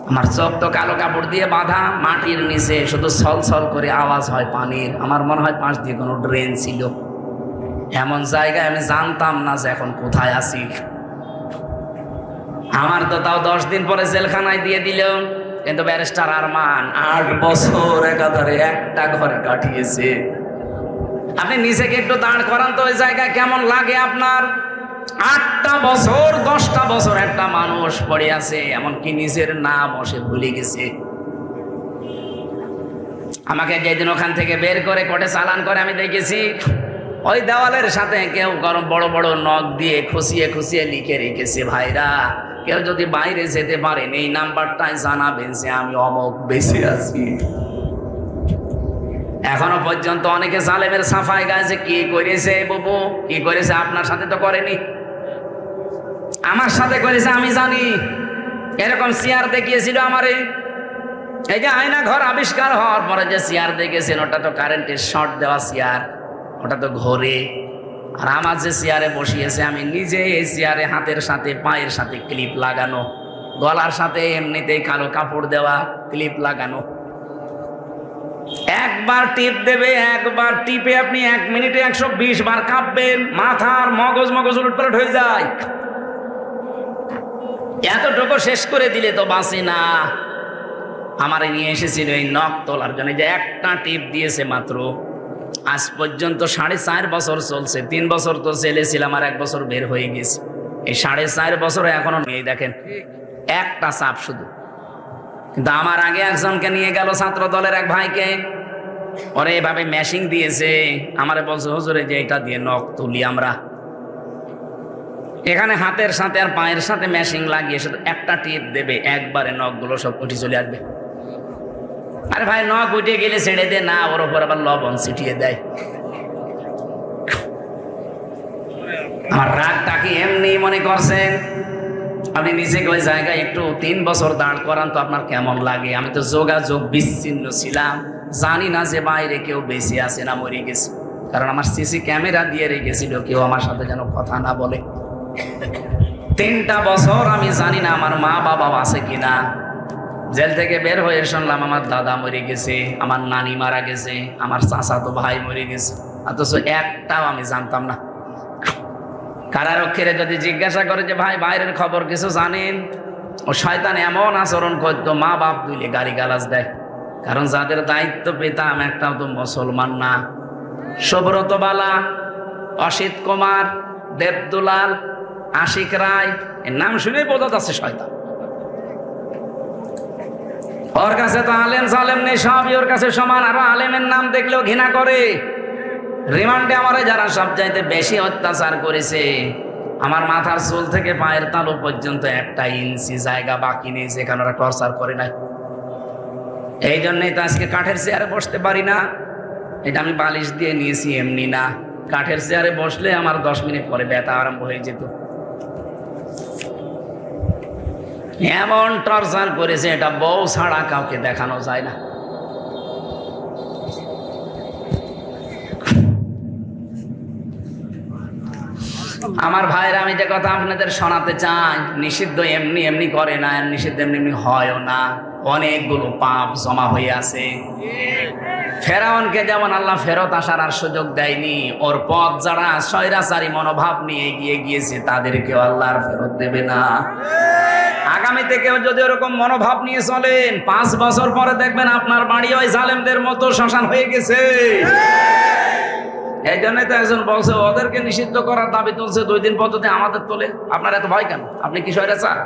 আমার চোখ তো কালো কাপড় দিয়ে বাঁধা, মাটির নিচে শুধু ছলছল করে আওয়াজ হয় পানির। আমার মনে হয় পাশ দিয়ে কোনো ড্রেন ছিল। এমন জায়গায় আমি জানতাম না যে এখন কোথায় আছি। আমার তো তাও 10 দিন পরে জেলখানায় দিয়ে দিল। কিন্তু ব্যারিস্টার আরমান 8 বছর একাধারে একটা ঘরে কাটিয়েছে। আপনি নিজেকে একটু দাঁড় করান তো, ওই জায়গায় কেমন লাগে আপনার? 8টা বছর 10টা বছর একটা মানুষ পড়ে আছে, এমনকি নিজের নাম সে ভুলে গেছে। আমাকে যেদিন ওখান থেকে বের করে কোর্টে চালান করে আমি দেখেছি ওই দেওয়ালের সাথে কেউ গরম বড় বড় নখ দিয়ে খুশিয়ে খুশিয়ে লিখে রেখেছে, ভাইরা কেউ যদি বাইরে যেতে পারেন এই নাম্বারটাই জানাবেন যে আমি অমুক বেঁচে আছি। এখনো পর্যন্ত অনেকে জালেমের সাফাই গাছে কি করেছে বাবু, কি করেছে? আপনার সাথে তো করেনি, আমার সাথে করেছে, আমি জানি। এরকম চেয়ার দেখিয়েছিল আমারে। এই যে আয়না ঘর আবিষ্কার হওয়ার পরে যে চেয়ার দেখেছেন, ওটা তো কারেন্টের শর্ট দেওয়া চেয়ার, ওটা তো ঘোরে। আর আমার যে চেয়ারে বসিয়েছে, আমি নিজে এই চেয়ারে হাতের সাথে পায়ের সাথে ক্লিপ লাগানো, গলার সাথে এমনিতেই কালো কাপড় দেওয়া, ক্লিপ লাগানো। একবার টিপ দেবে, একবার টিপে আপনি 1 মিনিটে 120 বার কাঁপবেন, মাথার মগজ উলটপালট হয়ে যায়। এতটুকু শেষ করে দিলে তো বাঁচে না। আমারে নিয়ে এসেছিল এই নখ তোলার জন্য, যে একটা টিপ দিয়েছে মাত্র। আজ পর্যন্ত 4.5 বছর চলছে। 3 বছর তো জেলে ছিলাম, আর 1 বছর বের হয়ে গেছে। এই 4.5 বছরে এখনো নেই, দেখেন একটা চাপ শুধু। কিন্তু আমার আগে একজনকে নিয়ে গেল ছাত্র দলের এক ভাইকে, ওরে এভাবে মেশিং দিয়েছে, আমারে বলছে হুজুরে যে এটা দিয়ে নখ তুলি আমরা। এখানে হাতের সাথে আর পায়ের সাথে মেশিং লাগিয়ে শুধু একটা টিপ দেবে, একবারে নখগুলো সব উঠে চলে আসবে। আরে ভাই, নখ উঠে গেলে ছেড়ে দে না, ওর ওপর আবার লবণ ছিটিয়ে দেয়। আমার রাগটা কি এমনি মনে করছেন? আপনি নিজেকে ওই জায়গায় একটু 3 বছর দাঁড় করান তো আপনার কেমন লাগে? আমি তো যোগাযোগ বিচ্ছিন্ন ছিলাম, জানি না যে বাইরে কেউ বেঁচে আছে না মরে গেছে, কারণ আমার সিসি ক্যামেরা দিয়ে রেখেছিল, কেউ আমার সাথে যেন কথা না বলে। 3টা বছর আমি জানি না আমার মা বাবা আছে কিনা। জেল থেকে বের হয়ে শুনলাম আমার দাদা মরে গেছে, আমার নানি মারা গেছে, আমার চাচাতো ভাই মরে গেছে, অথচ একটাও আমি জানতাম না। কারারক্ষীরা যদি জিজ্ঞাসা করে যে ভাই বাইরের খবর কিছু জানেন, ও শয়তান এমন আচরণ করতো, মা বাপ দুইলে গালিগালাজ দেয়, কারণ যাদের দায়িত্ব পেতাম একটাও তো মুসলমান না। সুব্রত বালা, অসিত কুমার, দেবদুলাল, আশিক রায়, এর নাম শুনেই বোঝা যাচ্ছে শয়তান। ওর কাছে তো আলেম সালেম নেই, সবই ওর কাছে সমান, আরো আলেমের নাম দেখলেও ঘৃণা করে। রিমান্ডে আমারে যারা সবচাইতে বেশি অত্যাচার করেছে, আমার মাথার চুল থেকে পায়ের তালু পর্যন্ত 1 ইঞ্চি জায়গা বাকি নেই যেখানে ওরা টর্চার করে নাই। এই জন্যই তো আজকে কাঠের চেয়ারে বসতে পারি না। এটা আমি বালিশ দিয়ে নিয়েছি এমনি না, কাঠের চেয়ারে বসলে আমার 10 মিনিট পরে ব্যথা আরম্ভ হয়ে যেত। এমন টর্চার করেছে, এটা বউ ছাড়া কাউকে দেখানো যায় না। আমার ভাইরা, আমি যে কথা আপনাদের শোনাতে চাই, নিষিদ্ধ এমনি এমনি করে না, নিষিদ্ধ এমনি এমনি হয়ও না, অনেকগুলো পাপ জমা হয়ে আছে। ফেরাউনকে যেমন আল্লাহ ফেরত আসার আর সুযোগ দেয়নি, ওর পথ যারা স্বৈরাচারী মনোভাব নিয়ে এগিয়ে গিয়েছে তাদেরকেও আল্লাহ আর ফেরত দেবে না। আগামীতে কেউ যদি ওরকম মনোভাব নিয়ে চলেন, 5 বছর পরে দেখবেন আপনার বাড়ি ওই জালেমদের মতো শ্মশান হয়ে গেছে। এই জন্যই তো একজন বলছে ওদেরকে নিষিদ্ধ করার দাবি তুলছে, 2 দিন পদ্ধতি আমাদের তোলে। আপনার এত ভয় কেন? আপনি কি স্বৈরাচার?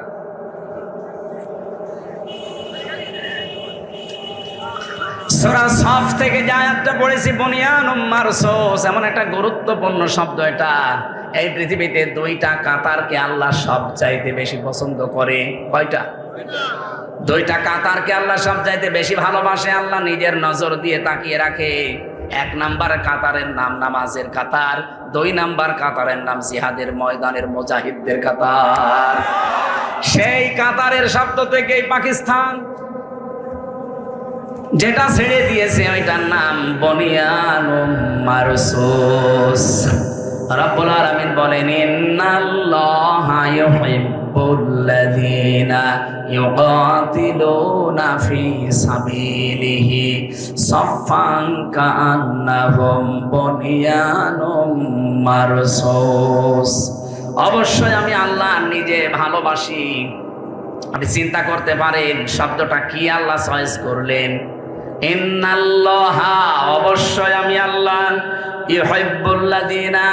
সূরা সফ থেকে যে আয়াতটা পড়েছি, বুনিয়ানুম মারসুস, এমন একটা গুরুত্বপূর্ণ শব্দ এটা। এই পৃথিবীতে 2টা কাতারকে আল্লাহ সবচাইতে বেশি পছন্দ করে। কয়টা? 2টা কাতারকে আল্লাহ সবচাইতে বেশি ভালোবাসে, আল্লাহ নিজের নজর দিয়ে তাকিয়ে রাখে। 1 নাম্বার কাতারের নাম নামাজের কাতার, 2 নাম্বার কাতারের নাম জিহাদের ময়দানের মুজাহিদদের কাতার। সেই কাতারের শব্দ থেকেই পাকিস্তান যেটা ছেড়ে দিয়েছে ওইটার নাম বুনিয়ানুম মারসুস। রব্বুল আলামিন বলেন, ইন্নাল্লাহা ইউহিব্বুল্লাযীনা ইউকাতিলুনা ফি সাবিলিহি সাফফান কাআন্নাহুম বুনিয়ানুম মারসুস। অবশ্যই আমি আল্লাহ নিজে ভালোবাসি। আপনি চিন্তা করতে পারেন শব্দটা কি আল্লাহ চয়েস করলেন। ইন্নাল্লাহা, অবশ্যই আমি আল্লাহ, ইউহিব্বুল্লাযীনা,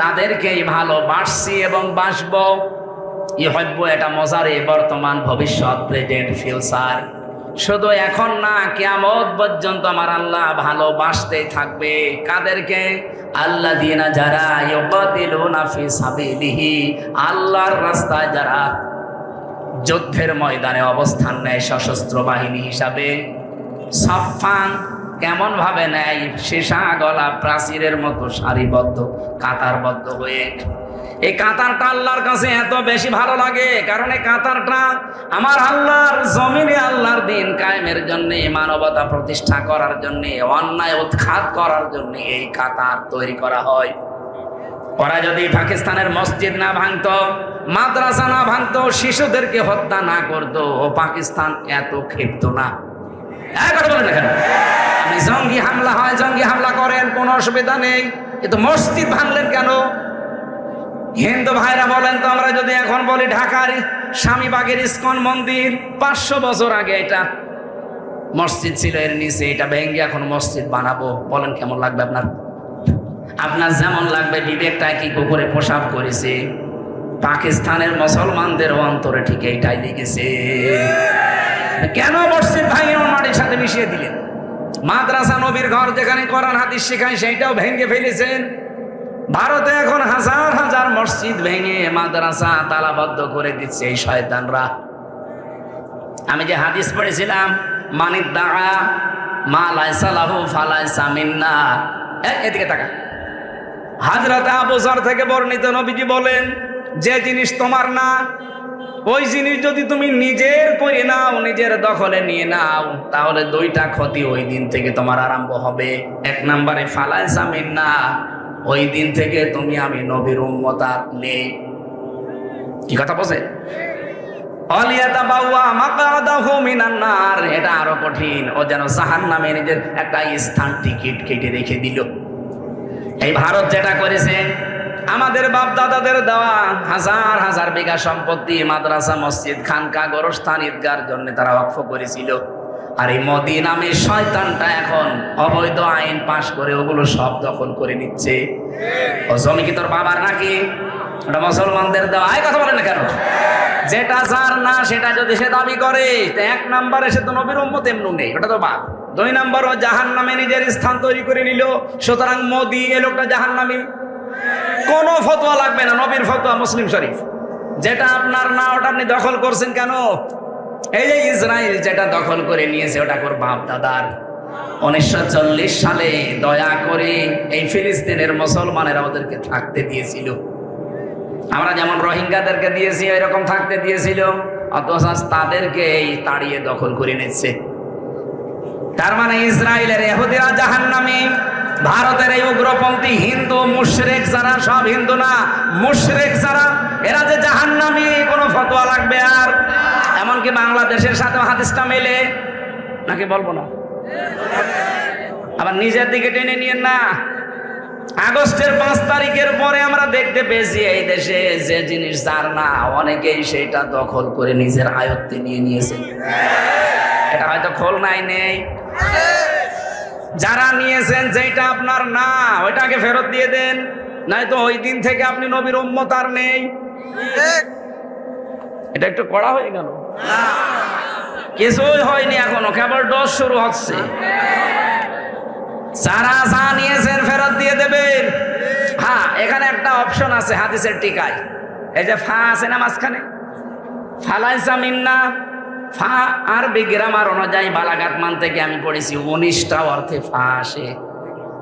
তাদেরকেই ভালোবাসছি এবং বাসবো। ইউহিব্বু এটা মজারে, বর্তমান, ভবিষ্যৎ, প্রেজেন্ট, ফিউচার। শুধু এখন না, কিয়ামত পর্যন্ত আমার আল্লাহ ভালোবাসতেই থাকবে। কাদেরকে? আল্লাযীনা, যারা ইউকাতিলুনা ফি সাবিলিহি, আল্লাহর রাস্তায় যারা যুদ্ধের ময়দানে অবস্থান নেয় সশস্ত্র বাহিনী হিসাবে। সাফফান, কেমন ভাবে নেয়? সীসা গলা প্রাচীরের মতো সারিবদ্ধ, কাতারবদ্ধ হয়ে। এই কাতারটা আল্লাহর কাছে এত বেশি ভালো লাগে, কারণ এই কাতারটা আমার আল্লাহর জমিনে আল্লাহর দিন কায়েমের জন্য, মানবতা প্রতিষ্ঠা করার জন্য, অন্যায় উৎখাত করার জন্য এই কাতার তৈরি করা হয়। ওরা যদি পাকিস্তানের মসজিদ না ভাঙতো, মাদ্রাসা না ভাঙতো, শিশুদেরকে হত্যা না করতো, ও পাকিস্তান এত ক্ষিপ্ত না। আপনি জঙ্গি হামলা হয়, জঙ্গি হামলা করেন, কোনো অসুবিধা নেই, কিন্তু মসজিদ ভাঙলেন কেন? হিন্দু ভাইরা বলেন তো, আমরা যদি এখন বলি ঢাকার স্বামীবাগের ইসকন মন্দির 500 বছর আগে এটা মসজিদ ছিল, এর নিচে এটা ভেঙে এখন মসজিদ বানাবো, বলেন কেমন লাগবে আপনার? আপনার যেমন লাগবে। বিবেকটা কি কুকুরে প্রসাব করেছে? পাকিস্তানের মুসলমানদের অন্তরে ঠিক এইটাই লেগেছে। কেন মসজিদ ভাঙে মাটির সাথে মিশিয়ে দিলেন? মাদ্রাসা, নবীর ঘর, যেখানে কোরআন হাদিস শেখায়, সেইটাও ভেঙে ফেলেছেন। ভারতে এখন হাজার হাজার মসজিদ ভেঙে মাদ্রাসা তালাবদ্ধ করে দিচ্ছে এই শয়তানরা। আমি যে হাদিস পড়েছিলাম, মানিদ দাআ মা লাইসা লাহু ফালাইসা মিন্না, এদিকে তাকা। হযরত আবু যর থেকে বর্ণিত, নবীজি বলেন, যে জিনিস তোমার না ওই জিনিস যদি তুমি নিজের করে নাও, নিজের দখলে নিয়ে নাও, তাহলে দুইটা ক্ষতি ওই দিন থেকে তোমার আরম্ভ হবে। এক নম্বরে ফালাইসা মিন্না, ওই দিন থেকে তুমি আমি নবীর উম্মত আর নেই। কি কথা বলছে? এটা আরো কঠিন, ও যেন জাহান্নামে নিজের একটা স্থান টিকিট কেটে রেখে দিল। এই ভারত যেটা করেছে, আমাদের বাপ দাদাদের দেওয়া হাজার হাজার বিঘা সম্পত্তি মাদ্রাসা, মসজিদ, খানকা, গোরস্থান, ঈদগার জন্য তারা ওয়াকফ করেছিল। আর এই মোদি নামে শয়তানটা এখন অবৈধ আইন পাশ করে ওগুলো সব দখল করে নিচ্ছে। ও জমি কি তোর বাবার নাকি? ওটা মুসলমানদের দেওয়া। এই কথা বলে না কেন? যেটা যার না সেটা যদি সে দাবি করে, এক নম্বরে সে তো নবীর উম্মত এমনু নেই, ওটা তো বাদ। দুই নম্বর, ও জাহান্নামে নিজের স্থান তৈরি করে নিল। সুতরাং মোদি এ লোকটা জাহান্নামী। কোনো ফতোয়া লাগবে না, নবীর ফতোয়া, মুসলিম শরীফ। যেটা আপনার না ওটা আপনি দখল করছেন কেন? এই যে ইসরায়েল যেটা দখল করে নিয়েছে, ওটা কোর বাপ দাদার। 1940 সালে দয়া করে এই ফিলিস্তিনের মুসলমানেরা ওদেরকে থাকতে দিয়েছিল। আমরা যেমন রোহিঙ্গাদেরকে দিয়েছি এরকম থাকতে দিয়েছিল, অথচ তাদেরকে এই তাড়িয়ে দখল করে নিচ্ছে। তার মানে ইসরায়েলের ইহুদিরা জাহান্নামী, ভারতের এই উগ্রপন্থী হিন্দু মুশরিক যারা, সব হিন্দু না মুশরিক যারা, এরা যে জাহান্নামী, কোনো ফতোয়া লাগবে আর? এমনকি বাংলাদেশের সাথে হাদিসটা মেলে নাকি বলবো না? আবার নিজের দিকে টেনে নিয়েন না। আগস্টের 5 তারিখের পরে আমরা দেখতে পেয়েছি এই দেশে যে জিনিস যার না, অনেকেই সেটা দখল করে নিজের আয়ত্তে নিয়ে নিয়েছে। এটা হয়তো খুলনায় নেই, যারা নিয়েছেন যেটা আপনার না ওইটাকে ফেরত দিয়ে দেন, নয়তো ওই দিন থেকে আপনি নবীর উম্মত আর নেই। এটা একটু কড়া হয়ে গেল? কিছুই হয়নি এখনো, কেবল ডোজ শুরু হচ্ছে। যারা যা নিয়েছেন ফেরত দিয়ে দেবেন। হ্যাঁ, এখানে একটা অপশন আছে হাদিসের টিকায়, এই যে ফা আছে না মাঝখানে, ফালাইসা মিন্না। ফা আরবি গ্রামার অনুযায়ী বালাগাত মান থেকে আমি পড়েছি 19টা অর্থে ফা আসে।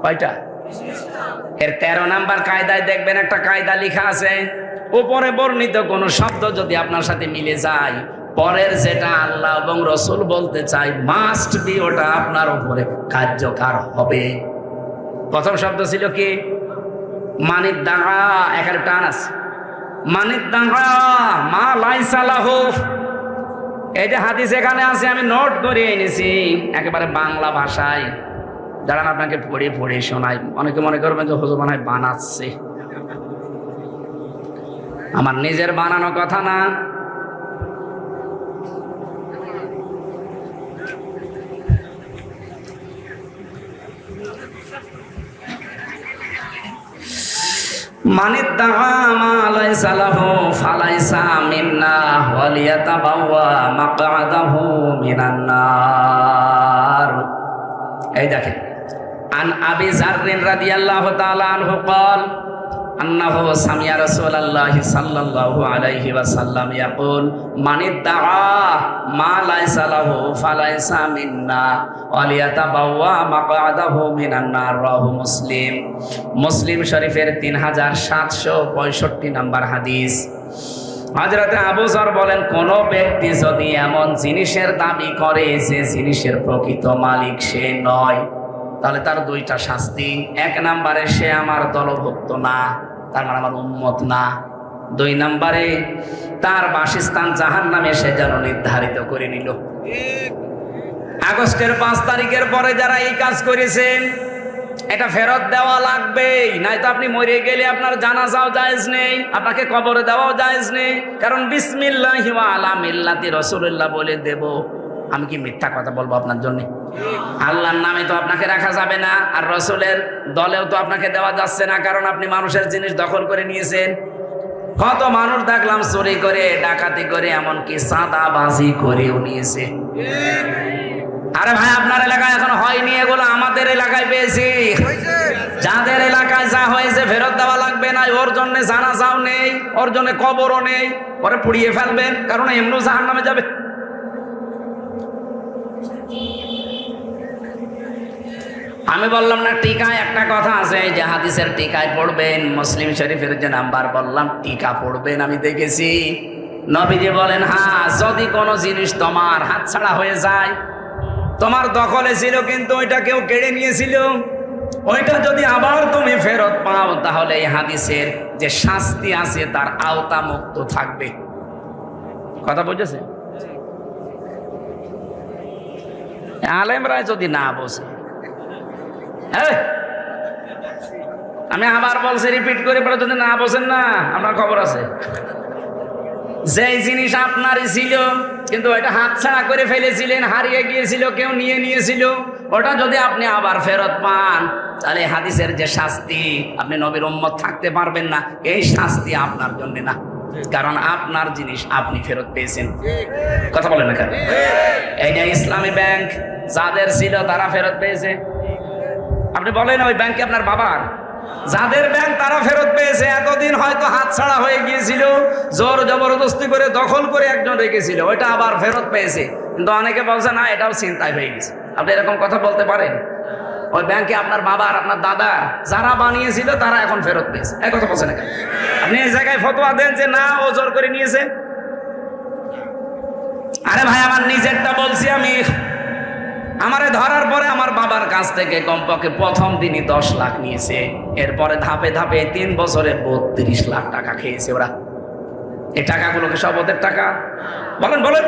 কয়টা? এর 13 নাম্বার কায়দায় দেখবেন একটা কায়দা লেখা আছে, উপরে বর্ণিত কোন শব্দ যদি আপনার সাথে মিলে যায়, পরের যেটা আল্লাহ এবং রসুল বলতে চাই মাস্ট বি ওটা আপনার উপরে কার্যকর হবে। প্রথম শব্দ ছিল কি? মানিদ দাআ, এখানে টান আছে। মানিদ দাআ মা লাইসা লাহু, এই যে হাদিস এখানে আছে, আমি নোট করে এনেছি একেবারে বাংলা ভাষায়। দাঁড়ান আপনাকে পড়ে পড়ে শোনাই। অনেকে মনে করবেন যে হুজুর মনে হয় বানাচ্ছে, আমার নিজের বানানো কথা না। মানিদ দাআ মা লাইসা লাহু ফালাইসা মিন্না ওয়ালিয়াতাবাওয়া মাকআদাহু মিনান নার। এই দেখেন, আন আবি যাররিন রাদিয়াল্লাহু তাআলা আনহু قال আন্নাহু সামিয়া রাসূলুল্লাহি সাল্লাল্লাহু আলাইহি ওয়াসাল্লাম ইয়াকুল মানিদ দাআ মা লাইসা লাহু ফালাইসা মিন্না ওয়ালিয়াতাবাওয়া মাকআদাহু মিনান নার। রাহু মুসলিম। মুসলিম শরীফের 3765 নাম্বার হাদিস। হযরতে আবু যর বলেন, কোন ব্যক্তি যদি এমন জিনিসের দাবি করে যে জিনিসের প্রকৃত মালিক সে নয়, তাহলে তার দুইটা শাস্তি। এক নম্বরে সে আমার দলভুক্ত না, তার মানে আমার উম্মত না। দুই নম্বরে তার বাসস্থান জাহান্নামে সে যেন নির্ধারিত করে নিল। আগস্টের 5 তারিখের পরে যারা এই কাজ করেছেন, এটা ফেরত দেওয়া লাগবে, নয়তো আপনি মরে গেলে আপনার জানাজাও জায়েজ নেই, আপনাকে কবরে দেওয়াও জায়েজ নেই। কারণ বিসমিল্লাহি ওয়া আলা মিল্লাতি রাসূলুল্লাহ বলে দেব। আমি কি মিথ্যা কথা বলবো আপনার জন্য? আল্লাহর নামে তো আপনাকে রাখা যাবে না, আর রসুলের দলেও তো আপনাকে দেওয়া যাচ্ছে না, কারণ আপনি মানুষের জিনিস দখল করে নিয়েছেন। কত মানুষ দেখলাম চুরি করে, ডাকাতি করে, এমনকি চাঁদাবাজি করেও নিয়েছে। আরে ভাই, আপনার এলাকায় এখন হয়নি এগুলো, আমাদের এলাকায় পেয়েছি। যাদের এলাকায় যা হয়েছে ফেরত দেওয়া লাগবে না, ওর জন্য জানাজাও নেই, ওর জন্য কবরও নেই, পরে পুড়িয়ে ফেলবেন, কারণ এমনও জাহান্নামে যাবে। আমি বললাম না টিকায় একটা কথা আছে, যে হাদিসের টিকায় পড়বেন, মুসলিম শরীফের যে নাম্বার বললাম টিকা পড়বেন, আমি দেখেছি নবীজি বলেন, হ্যাঁ যদি কোনো জিনিস তোমার হাতছাড়া হয়ে যায়, তোমার দখলে ছিল কিন্তু ওইটা কেউ কেড়ে নিয়েছিল, ওইটা যদি আবার তুমি ফেরত পাও, তাহলে এই হাদিসের যে শাস্তি আছে তার আওতা মুক্ত থাকবে। কথা বুঝেছে? আলেমরা যদি না বোঝে, আমি আবার বলছি, রিপিট করে পরে যদি না বোঝেন না, আপনার খবর আছে। যেই জিনিস আপনারই ছিল কিন্তু ওইটা হাতছাড়া করে ফেলেছিলেন, হারিয়ে গিয়েছিল, কেউ নিয়ে নিয়েছিল, ওটা যদি আপনি আবার ফেরত পান, তাহলে হাদিসের যে শাস্তি, আপনি নবীর উম্মত থাকতে পারবেন না, এই শাস্তি আপনার জন্য না, কারণ আপনার জিনিস আপনি ফেরত পেয়েছেন। কথা বলেন না কেন? এই যে ইসলামী ব্যাংক যাদের ছিল তারা ফেরত পেয়েছে। আপনি বলেন ওই ব্যাংকে আপনার বাবার, যাদের ব্যাংক তারা ফেরত পেয়েছে। এতদিন হয়তো হাতছাড়া হয়ে গিয়েছিল, জোর জবরদস্তি করে দখল করে একজন রেখেছিল, ওইটা আবার ফেরত পেয়েছে, কিন্তু অনেকে বলছে না এটাও চিন্তায় হয়ে গেছে। আপনি এরকম কথা বলতে পারেন? ওই ব্যাংকে আপনার বাবার, আপনার দাদা যারা বানিয়েছিল তারা এখন ফেরত পেয়েছে, এক কথা বলছেন না? আপনি এই জায়গায় ফতোয়া দেন যে না ও জোর করে নিয়েছে। আরে ভাই, আমার নিজেরটা বলছি আমি। আমারে ধরার পরে আমার বাবার কাছ থেকে কমপক্ষে প্রথম দিনই 10 লাখ নিয়েছে, এরপরে ধাপে ধাপে 3 বছরে 32 লাখ টাকা খেয়েছে ওরা। এই টাকাগুলোকে সব ওদের টাকা? বলেন বলেন।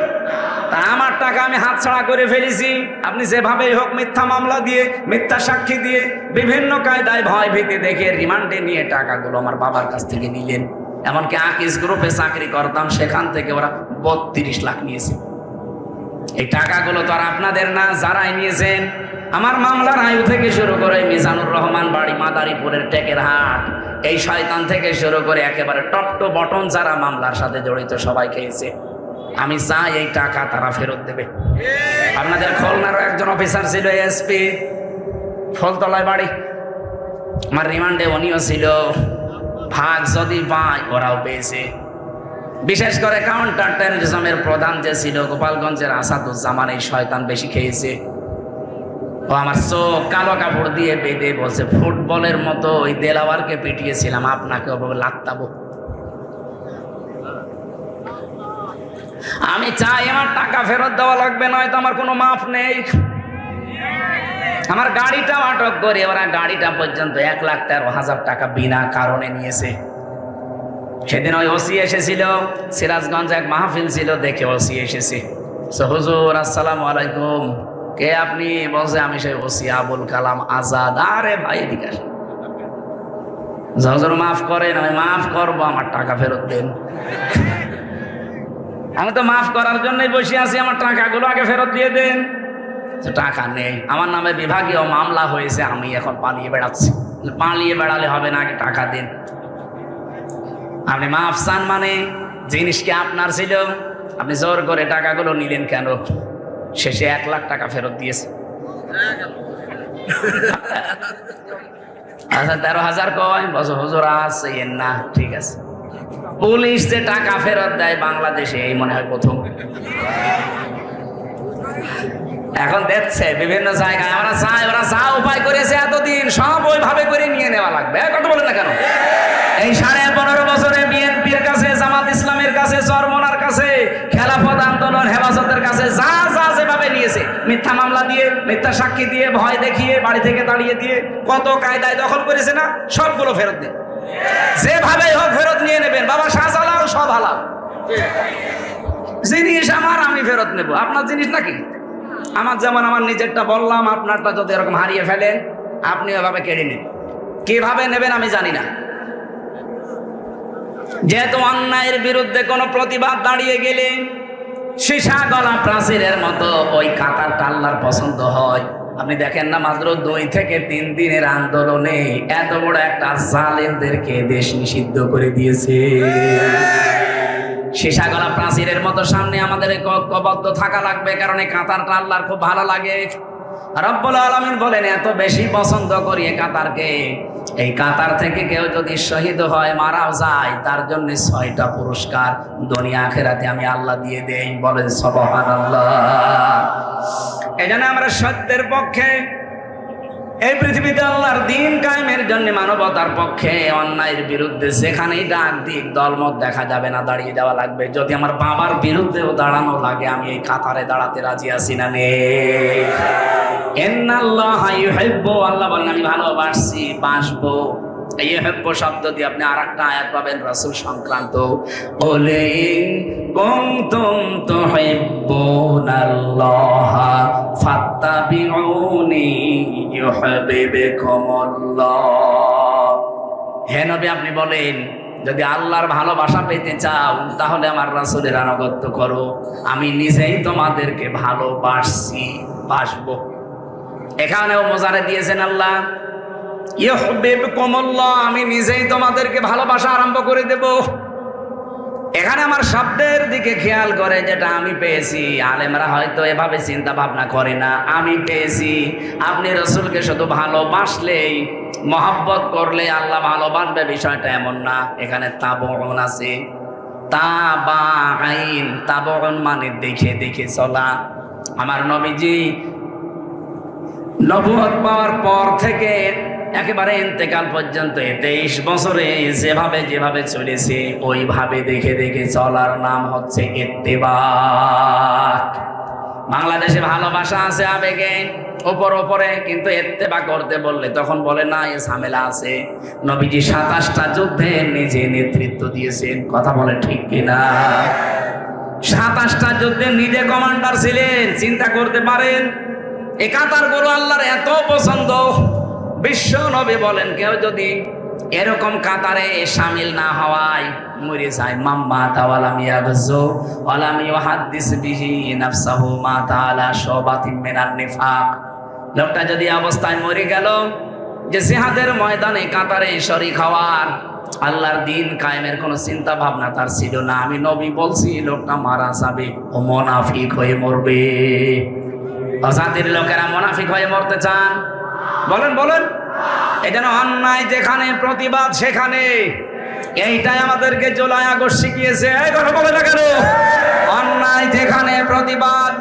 তা আমার টাকা আমি হাতছাড়া করে ফেলেছি। আপনি যেভাবেই হোক মিথ্যা মামলা দিয়ে, মিথ্যা সাক্ষী দিয়ে, বিভিন্ন কায়দায় ভয় ভীতি দেখে রিমান্ডে নিয়ে টাকাগুলো আমার বাবার কাছ থেকে নিলেন। এমনকি আকিস গ্রুপে চাকরি করতাম, সেখান থেকে ওরা 32 লাখ নিয়েছে। এই টাকাগুলো তো আর আপনাদের না, যারাই নিয়েছেন। আমার মামলার আয়ু থেকে শুরু করে মিজানুর রহমান বাড়ি মাদারীপুরের টেকের হাট, এই শয়তান থেকে শুরু করে একেবারে টপ টু বটন যারা মামলার সাথে জড়িত সবাই খেয়েছে। আমি চাই এই টাকা তারা ফেরত দেবে। আপনাদের খুলনারও একজন অফিসার ছিল, এসপি, ফুলতলায় বাড়ি, আমার রিমান্ডে উনিও ছিল। ভাগ যদি পায় ওরাও পেয়েছে। বিশেষ করে কাউন্টার টেররিজমের প্রধান যে ছিল গোপালগঞ্জের আসাদুজ্জামান, এই শয়তান বেশি খেয়েছে। ও আমার চোখ কালো কাপড় দিয়ে বেঁধে বলছে, ফুটবলের মতো ওই দেলাওয়ারকে পিটিয়েছিলাম, আপনাকে ওভাবে লাগতাবো। আমি চাই আমার টাকা ফেরত দেওয়া লাগবে, নয়তো আমার কোনো মাফ নেই। আমার গাড়িটাও আটক করে ওরা গাড়িটা পর্যন্ত 1,13,000 টাকা বিনা কারণে নিয়েছে। সেদিন ওই ওসি এসেছিল, সিরাজগঞ্জ এক মাহফিল ছিল, দেখে ওসি এসেছে। হুজুর আসসালামু আলাইকুম, কে আপনি? বলছে আমি সেই ওসি আবুল কালাম আজাদ। আরে ভাই এদিকে আসেন। হুজুর মাফ করেন। আমি মাফ করবো, আমার টাকা ফেরত দেন। আমি তো মাফ করার জন্যই বসে আছি, আমার টাকাগুলো আগে ফেরত দিয়ে দেন। টাকা নেই, আমার নামে বিভাগীয় মামলা হয়েছে, আমি এখন পালিয়ে বেড়াচ্ছি। পালিয়ে বেড়ালে হবে না, আগে টাকা দিন। আপনি মাফ চান মানে জিনিসকে আপনার ছিল, আপনি জোর করে টাকাগুলো নিলেন কেন? শেষে 1 লাখ টাকা ফেরত দিয়েছে। আচ্ছা 13,000 কয়? বছর হুজুর আছে না, ঠিক আছে। পুলিশ যে টাকা ফেরত দেয় বাংলাদেশে এই মনে হয় প্রথম। এখন দেখছে বিভিন্ন জায়গায়, আমরা চাই ওরা যা উপায় করেছে এতদিন সব ওইভাবে করে নিয়ে নেওয়া লাগবে। কথা বলেন না কেন? এই 15.5 বছরে বিএনপির কাছে, জামাত ইসলামের কাছে, চরমনার কাছে, খেলাফত আন্দোলন, হেফাজতের কাছে যা যা যেভাবে নিয়েছে, মিথ্যা মামলা দিয়ে, মিথ্যা সাক্ষী দিয়ে, ভয় দেখিয়ে, বাড়ি থেকে তাড়িয়ে দিয়ে, কত কায়দায় দখল করেছে না, সবগুলো ফেরত দিন। যেভাবে হোক ফেরত নিয়ে নেবেন। বাবা শাহজালাল সব হালাল জিনিস আমার, আমি ফেরত নেব। আপনার জিনিস নাকি? আমার যেমন আমার নিজেরটা বললাম, আপনারটা যদি এরকম হারিয়ে ফেলেন আপনি এভাবে কেড়ে নেন। কিভাবে নেবেন আমি জানি না। যেহেতু অন্যায়ের বিরুদ্ধে কোনো প্রতিবাদ দাঁড়িয়ে গেলে সীসা গলা প্রাচীরের মতো ওই কাতারটা আল্লাহর পছন্দ হয়। আপনি দেখেন না, মাত্র 2 থেকে 3 দিনের আন্দোলনে এত বড় একটা জালেমদেরকে দেশ নিষিদ্ধ করে দিয়েছে। সীসা গলা প্রাচীরের মতো সামনে আমাদের ঐক্যবদ্ধ থাকা লাগবে, কারণ এই কাতারটা আল্লাহর খুব ভালো লাগে। রব্বুল আলামিন বলেন এত বেশি পছন্দ করি এই কাতারকে, এই কাতার থেকে কেউ যদি শহীদ হয়, মারাও যায়, তার জন্য 6টা পুরস্কার দুনিয়া আখিরাতে আমি আল্লাহ দিয়ে দেই। বলেন সুবহানাল্লাহ। এজন্য আমরা সত্যের পক্ষে, এই পৃথিবীতে আল্লাহর দ্বীন কায়েমের জন্য, মানবতার পক্ষে, অন্যায়ের বিরুদ্ধে যেখানেই ডাক দিক দলমত দেখা যাবে না, দাঁড়িয়ে যাওয়া লাগবে। যদি আমার বাবার বিরুদ্ধেও দাঁড়ানো লাগে, আমি এই কাতারে দাঁড়াতে রাজি আছি না নে? ইন্নাল্লাহা ইউহিব্বু, আল্লাহ বলেন আমি ভালোবাসি, বাসবো। এই ইউহিব্বু শব্দ দিয়ে আপনি আরেকটা আয়াত পাবেন রাসূল সংক্রান্ত, ওলে ইন কুনতুম তুহিব্বুনাল্লাহা ফাত্তাবিউনি ইউহিব্বুকুমুল্লাহ। হে নবী, আপনি বলেন যদি আল্লাহর ভালোবাসা পেতে চাও তাহলে আমার রাসূলের আনুগত্য করো, আমি নিজেই তোমাদেরকে ভালোবাসছি, বাসবো। এখানেও মোজারে দিয়েছেন আল্লাহ ইউহিব্বুকুমুল্লাহ, আমি নিজেই তোমাদেরকে ভালোবাসা আরম্ভ করে দেব। এখানে আমার শব্দের দিকে খেয়াল করে, যেটা আমি পেয়েছি, আলেমরা হয়তো এভাবে চিন্তা ভাবনা করে না, আমি পেয়েছি আপনি রাসূলকে শুধু ভালোবাসলেই, মহব্বত করলে আল্লাহ ভালোবাসবে, বিষয়টা এমন না। এখানে তাবউন আছে, তাবাইন, তাবউন মানে দেখে দেখে চলা। আমার নবীজি নবুয়ত পাওয়ার পর থেকে একেবারে ইন্তেকাল পর্যন্ত 23 বছরে যেভাবে যেভাবে চলেছে, ওইভাবে দেখে দেখে চলার নাম হচ্ছে ইত্তেবা। বাংলাদেশে ভালোবাসা আছে আবেগে ওপরে, কিন্তু ইত্তেবা করতে বললে তখন বলে না, এ ঝামেলা আছে। নবীজি 27টা যুদ্ধে নিজে নেতৃত্ব দিয়েছেন, কথা বলে ঠিক কিনা? 27টা যুদ্ধে নিজে কমান্ডার ছিলেন, চিন্তা করতে পারেন। এই কাতার গরু আল্লাহর এত পছন্দ, বিশ্ব নবী বলেন কেউ যদি এরকম কাতারে শামিল না হওয়ায় মরে যায়, মাম্মা তাওয়ালাম ইয়াগজু ওয়ালাম ইউহাদ্দিস বিহি নাফসাহু মা তাআলা শাবাতিন মিনান নিফাক। লোকটা যদি অবস্থায় মরে গেল যে জিহাদের ময়দানে কাতারে শরীক হওয়ার, আল্লাহর দ্বীন কায়েমের কোনো চিন্তা ভাবনা তার ছিল না, আমি নবী বলছি লোকটা মারা যাবে, ও মুনাফিক হয়ে মরবে। অজাতির লোকেরা মুনাফিক হয়ে মরতে চান? বলেন বলেন। এই জন্য অন্যায় যেখানে প্রতিবাদ সেখানে, এইটাই আমাদেরকে জুলাই আগস্ট শিখিয়েছে। এই কথা বলে না কেন? অন্যায় যেখানে প্রতিবাদ,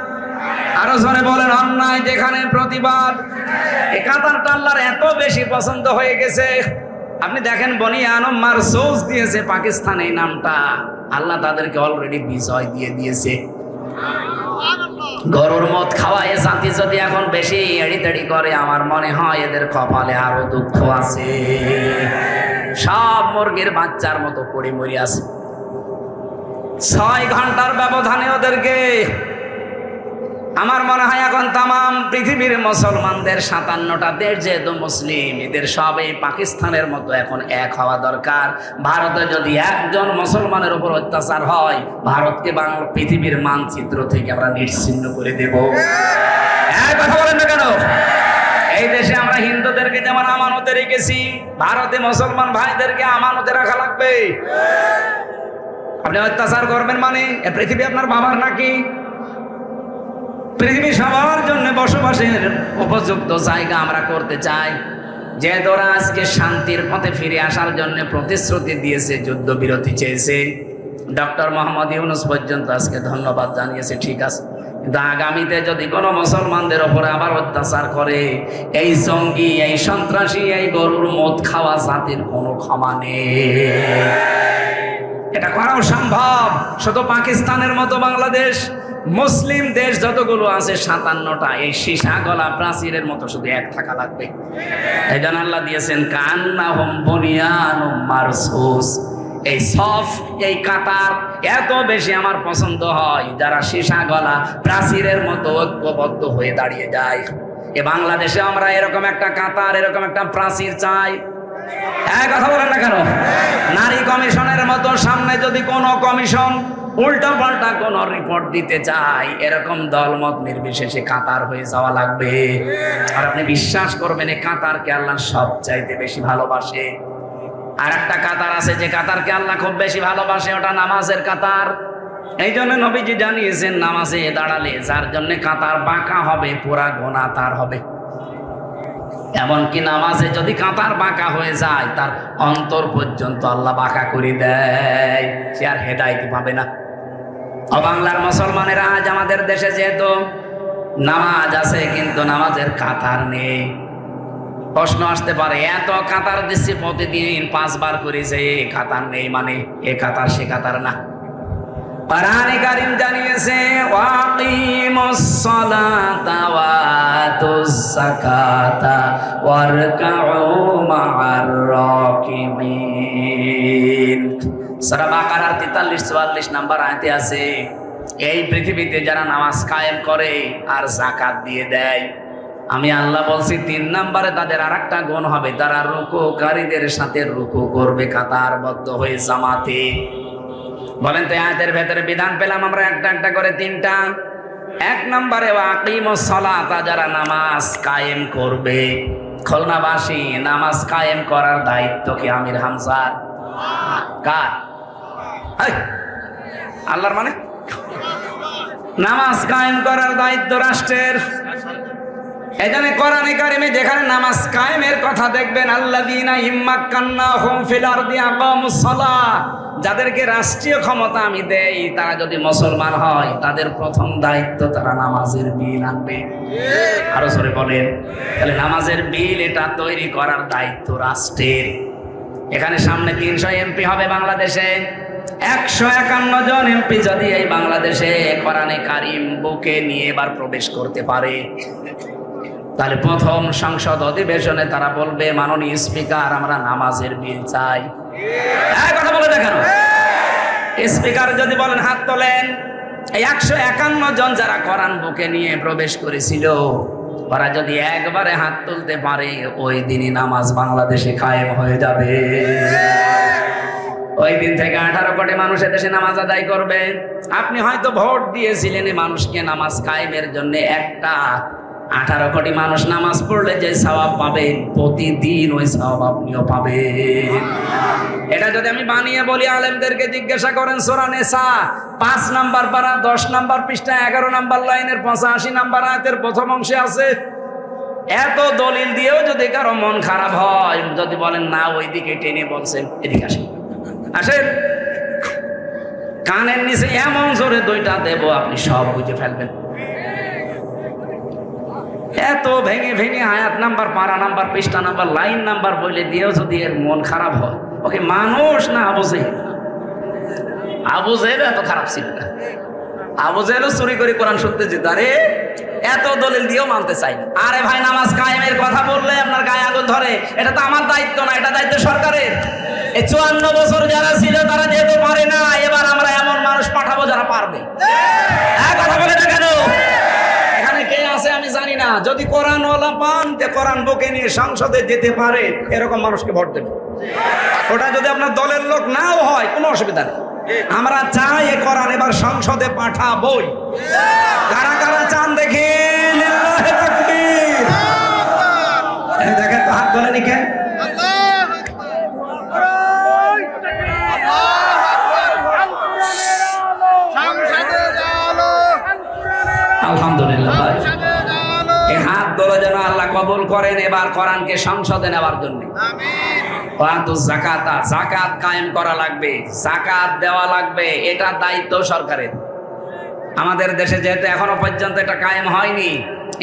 আরো জোরে বলেন, অন্যায় যেখানে প্রতিবাদ। এই কাতারটা আল্লাহর এত বেশি পছন্দ হয়ে গেছে। আপনি দেখেন বনি আনম মারসুস দিয়েছে পাকিস্তান এই নামটা, আল্লাহ তাদেরকে অলরেডি বিজয় দিয়ে দিয়েছে। গরুর মদ খাওয়া এ জাতি যদি এখন বেশি এড়িতেড়ি করে, আমার মনে হয় এদের কপালে আরো দুঃখ আছে। সব মুরগির বাচ্চার মতো পড়ে মরি আছে। 6 ঘন্টার ব্যবধানে ওদেরকে, আমার মনে হয় এখন তামাম পৃথিবীর মুসলমানদের 57টা দেশ যেহেতু মুসলিম, এদের সবই পাকিস্তানের মতো এখন এক হওয়া দরকার। ভারতে যদি একজন মুসলমানের উপর অত্যাচার হয়, ভারতকে বাংলা পৃথিবীর মানচিত্র থেকে আমরা নিশ্চিহ্ন করে দেব। কথা বলেন না কেন? এই দেশে আমরা হিন্দুদেরকে যেমন আমানতে রেখেছি, ভারতে মুসলমান ভাইদেরকে আমানতে রাখা লাগবে। আপনি অত্যাচার করবেন মানে এ পৃথিবী আপনার বাবার নাকি? পৃথিবী সবার জন্য বসবাসের উপযুক্ত জায়গা আমরা করতে চাই। যে ওরা আজকে শান্তির পথে ফিরে আসার জন্য প্রতিশ্রুতি দিয়েছে, যুদ্ধবিরতি চেয়েছে, ডক্টর মোহাম্মদ ইউনূস পর্যন্ত আজকে ধন্যবাদ জানিয়েছে, ঠিক আছে। কিন্তু আগামীতে যদি কোনো মুসলমানদের ওপরে আবার অত্যাচার করে, এই জঙ্গি, এই সন্ত্রাসী, এই গরুর মদ খাওয়া জাতির কোনো ক্ষমা নেই। এটা করাও সম্ভব। শুধু পাকিস্তানের মতো বাংলাদেশ, মুসলিম দেশ যতগুলো আছে 57টা, এই সীসা গলা প্রাচীরের মতো শুধু এক থাকা লাগবে। এই জন্য আল্লাহ দিয়েছেন কান্নাহুম বুনিয়ানুম মারসুস। এই সফ, এই কাতার এত বেশি আমার পছন্দ হয়, যারা সীসা গলা প্রাচীরের মতো ঐক্যবদ্ধ হয়ে দাঁড়িয়ে যায়। এ বাংলাদেশে আমরা এরকম একটা কাতার, এরকম একটা প্রাচীর চাই। কথা বলেন না কেন? নারী কমিশনের মতো সামনে যদি কোনো কমিশন উল্টা পাল্টা কোন রিপোর্ট দিতে চাই, এরকম দলমত নির্বিশেষে কাতার হয়ে যাওয়া লাগবে। আর আপনি বিশ্বাস করবেন, এই কাতারকে আল্লাহ সবচাইতে বেশি ভালোবাসে। আর একটা কাতার আছে যে কাতারকে আল্লাহ খুব বেশি ভালোবাসে, ওটা নামাজের কাতার। এই জন্য নবীজি জানিয়েছেন নামাজে দাঁড়ালে যার জন্য কাতার বাঁকা হবে পুরা গোনা তার হবে। এমনকি নামাজে যদি কাতার বাঁকা হয়ে যায় তার অন্তর পর্যন্ত আল্লাহ বাঁকা করে দেয়, সে আর হেদায়েত পাবে না। ও বাংলার মুসলমানেরা, আজ আমাদের দেশে যেহেতু নামাজ আছে কিন্তু নামাজের কাতার নেই। প্রশ্ন আসতে পারে, এত কাতার দিচ্ছি প্রতিদিন 5 বার করেছে, কাতার নেই মানে এ কাতার সে কাতার না। কোরআনে কারীম জানিয়েছে ওয়াকিমুস সালাতা ওয়া আতুজ যাকাতা ওয়ারকাউ মা'আর রাকিবিন। সূরা বাকারার 43-44 নম্বর আয়াতে আছে, এই পৃথিবীতে যারা নামাজ কায়েম করে আর যাকাত দিয়ে দেয়, আমি আল্লাহ বলছি 3 নম্বরে তাদের আরেকটা গুণ হবে, তারা রুকুকারীদের সাথে রুকু করবে কাতারবদ্ধ হয়ে জামাতে। বলেন তো আয়াতের ভেতরে বিধান পেলাম আমরা একটা একটা করে 3টা। 1 নম্বরে ওয়াকিমুস সালাতা, যারা নামাজ কায়েম করবে। খুলনাবাসী, নামাজ কায়েম করার দায়িত্ব কি আমির হামজার? কার? আল্লাহর মানে নামাজ কায়েম করার দায়িত্ব রাষ্ট্রের। এখানে কোরআনে কারিমে যেখানে নামাজ কায়েমের কথা দেখবেন, আল্লাযীনা ইম্মাক্কান্নাহুম ফিল আরদি আকামুস সালাহ, যাদেরকে রাষ্ট্রীয় ক্ষমতা আমি দেই তারা যদি মুসলমান হয় তাদের প্রথম দায়িত্ব তারা নামাজের বিল আনবে। আরো জোরে বলেন। তাহলে নামাজের বিল এটা তৈরি করার দায়িত্ব রাষ্ট্রের। এখানে সামনে 300 এমপি হবে বাংলাদেশে। 151 জন এমপি যদি এই বাংলাদেশে কোরআনে কারিম বুকে নিয়ে এবার প্রবেশ করতে পারে, তাহলে প্রথম সংসদ অধিবেশনে তারা বলবে, মাননীয় স্পিকার, আমরা নামাজের বিল চাই। কথা বলে দেখেন। স্পিকার যদি বলেন হাত তোলেন, এই 151 জন যারা কোরআন বুকে নিয়ে প্রবেশ করেছিল ওরা যদি একবারে হাত তুলতে পারে, ওই দিনই নামাজ বাংলাদেশে কায়েম হয়ে যাবে। ওই দিন থেকে 18 কোটি মানুষ দেশে নামাজ আদায় করবে। আপনি হয়তো ভোট দিয়েছিলেন এই মানুষকে নামাজ কায়েমের জন্য, একটা 18 কোটি মানুষ নামাজ পড়লে যে সওয়াব পাবেন প্রতিদিন ওই সওয়াব আপনিও পাবেন। এটা যদি আমি বানিয়ে বলি, আলেমদেরকে জিজ্ঞাসা করেন, সূরা নিসা 5 নাম্বার পারা 10 নাম্বার পৃষ্ঠা 11 নাম্বার লাইনের 85 নাম্বার আয়াতের প্রথম অংশে আছে। এত দলিল দিয়েও যদি কারো মন খারাপ হয়, যদি বলেন না ওইদিকে টেনে বলছেন, এদিকে আসেন, আসেন, কানের নিচে এমন জোরে 2টা দেব আপনি সব বুঝে ফেলবেন। এত ভেঙে ভেঙে আয়াত নাম্বার, পারা নাম্বার, পৃষ্ঠা নাম্বার, লাইন নাম্বার বলে দিয়েও যদি এর মন খারাপ হয়, ওকে মানুষ না আবু জেহেল? আবু জেহেল এত খারাপ ছিল না। আবু জেহেলও চুরি করে কোরআন শুনতে যেত। আরে এত দলিল দিয়েও মানতে চাই না। আরে ভাই, নামাজ কায়েমের কথা বললে আপনার গায়ে আগুন ধরে। এটা তো আমার দায়িত্ব না, এটা দায়িত্ব সরকারের। এই 54 বছর যারা ছিল তারা যেহেতু পারে না, এবার আমরা এমন মানুষ পাঠাবো যারা পারবে। কথা বলে না কেন? এখানে কে আছে আমি জানি না। যদি কোরআনওয়ালা পান যে কোরআন বুকে নিয়ে সংসদে যেতে পারে, এরকম মানুষকে ভোট দেবে। ওটা যদি আপনার দলের লোক নাও হয়, কোনো অসুবিধা নেই। আমরা চাই এ কোরআন এবার সংসদে পাঠাবই। কারা কারা চান দেখি? লিল্লাহি তাকবীর। দেখেন তো হাত তোলেনি কে? আলহামদুলিল্লাহ। এই হাত ধরে যেন আল্লাহ কবুল করেন এবার কোরআনকে সংসদে নেওয়ার জন্য। যাকাত, যাকাত কায়েম করা লাগবে, যাকাত দেওয়া লাগবে, এটা দায়িত্ব সরকারের। আমাদের দেশে যেহেতু এখনো পর্যন্ত এটা কায়েম হয়নি,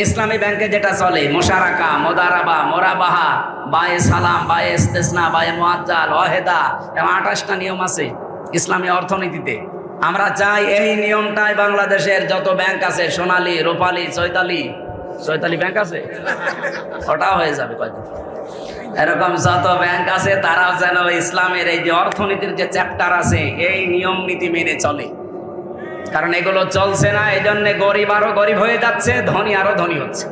ইসলামী ব্যাংকে যেটা চলে মুশারাকা, মুদারাবা, মোরাবাহা, বায়ে সালাম, বায়ে ইস্তেসনা, বায়ে মুআজ্জাল, ওয়াহেদা, এবং 28টা নিয়ম আছে ইসলামী অর্থনীতিতে। আমরা চাই এই নিয়মটাই বাংলাদেশের যত ব্যাংক আছে, সোনালী, রূপালী, চৈতালি ব্যাংক আছে, ওটাও হয়ে যাবে কয়দিন। এরকম যত ব্যাংক আছে তারাও যেন ইসলামের এই যে অর্থনীতির যে চ্যাপ্টার আছে এই নিয়ম নীতি মেনে চলে। কারণ এগুলো চলছে না, এই জন্য গরিব আরো গরিব হয়ে যাচ্ছে, ধনী আরো ধনী হচ্ছে।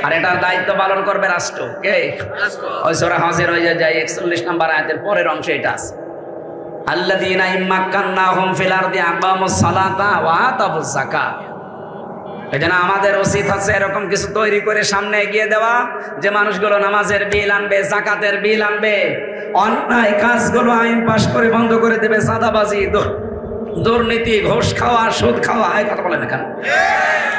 আর এটার দায়িত্ব পালন করবে রাষ্ট্র। কে? ওই সূরা হজের ওই যে 41 নম্বর আয়াতের পরের অংশে এটা আছে, আল্লাযীনা ইম্মাক্কান্নাহুম ফিল আরদি আকামুস সালাতা ওয়া আতাবুজ যাকাত। এজন্য আমাদের উচিত হচ্ছে এরকম কিছু তৈরি করে সামনে এগিয়ে দেওয়া, যে মানুষগুলো নামাজের বিল আনবে, যাকাতের বিল আনবে, অন্যায় কাজগুলো আইন পাশ করে বন্ধ করে দেবে, চাঁদাবাজি, দুর্নীতি, ঘুষ খাওয়া, সুদ খাওয়া, এই কথা বলেন এখানে।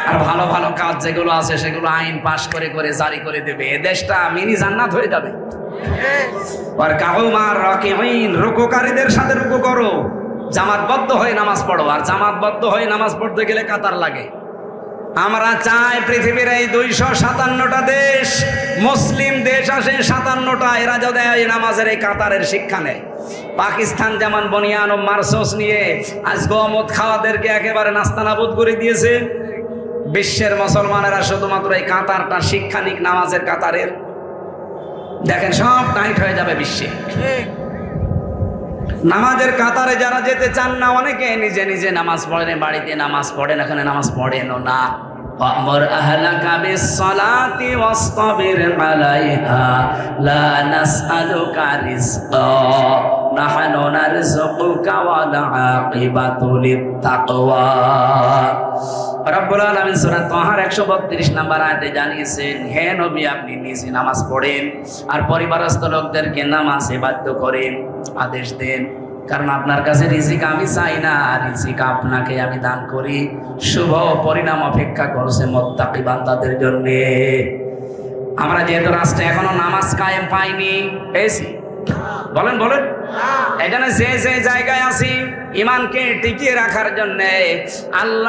আর ভালো ভালো কাজ যেগুলো আছে সেগুলো আইন পাশ করে করে জারি করে দেবে, এ দেশটা মিনি জান্নাত হয়ে যাবে। আর কাহুমার রাকিঈন, রুকুকারীদের সাথে রুকু করো, জামাতবদ্ধ হয়ে নামাজ পড়ো। আর জামাতবদ্ধ হয়ে নামাজ পড়তে গেলে কাতার লাগে। আমরা চাই পৃথিবীর এই 257টা দেশ, মুসলিম দেশ আসে 57টা, এরা যদি এই নামাজের এই কাতারের শিক্ষা নেয়। পাকিস্তান যেমন বনিয়ান ও মার্সোস নিয়ে আজ গমত খাওয়াদেরকে একেবারে নাস্তানাবুদ করে দিয়েছে, বিশ্বের মুসলমানেরা শুধুমাত্র এই কাতারটা শিক্ষা নিক, নামাজের কাতারের, দেখেন সব টাইট হয়ে যাবে বিশ্বে। নামাজের কাতারে যারা যেতে চান না, অনেকে নিজে নিজে নামাজ পড়েন, বাড়িতে নামাজ পড়েন, এখানে নামাজ পড়েনও না। ওয়ামুর আহলাকা বিস-সালাতি ওয়াসতাবির আলাইহা লা নাসআলুকা রিজকা নাহনু নারযুকুকা ওয়াল আকিবাতু লিত-তাকওয়া। রব্বুল আলামিন সূরা তাহার 132 নম্বর আয়াতে জানিয়েছেন, হে নবী আপনি নিজে নামাজ পড়েন আর পরিবারস্থ লোকদেরকে নামাজে বাধ্য করেন, আদেশ দেন। কারণ আপনার কাছে রিজিক আমি চাই না, রিজিক আপনাকে আমি দান করি। শুভ পরিণাম অপেক্ষা করছে মুত্তাকি বান্দাদের জন্য। আমরা যেহেতু রাষ্ট্রে এখনো নামাজ কায়েম পাইনি, পেয়েছি? বলেন বলেন। এখানে যে যে জায়গায় আছি, ইমানকে টিকিয়ে রাখার জন্য আল্লাহ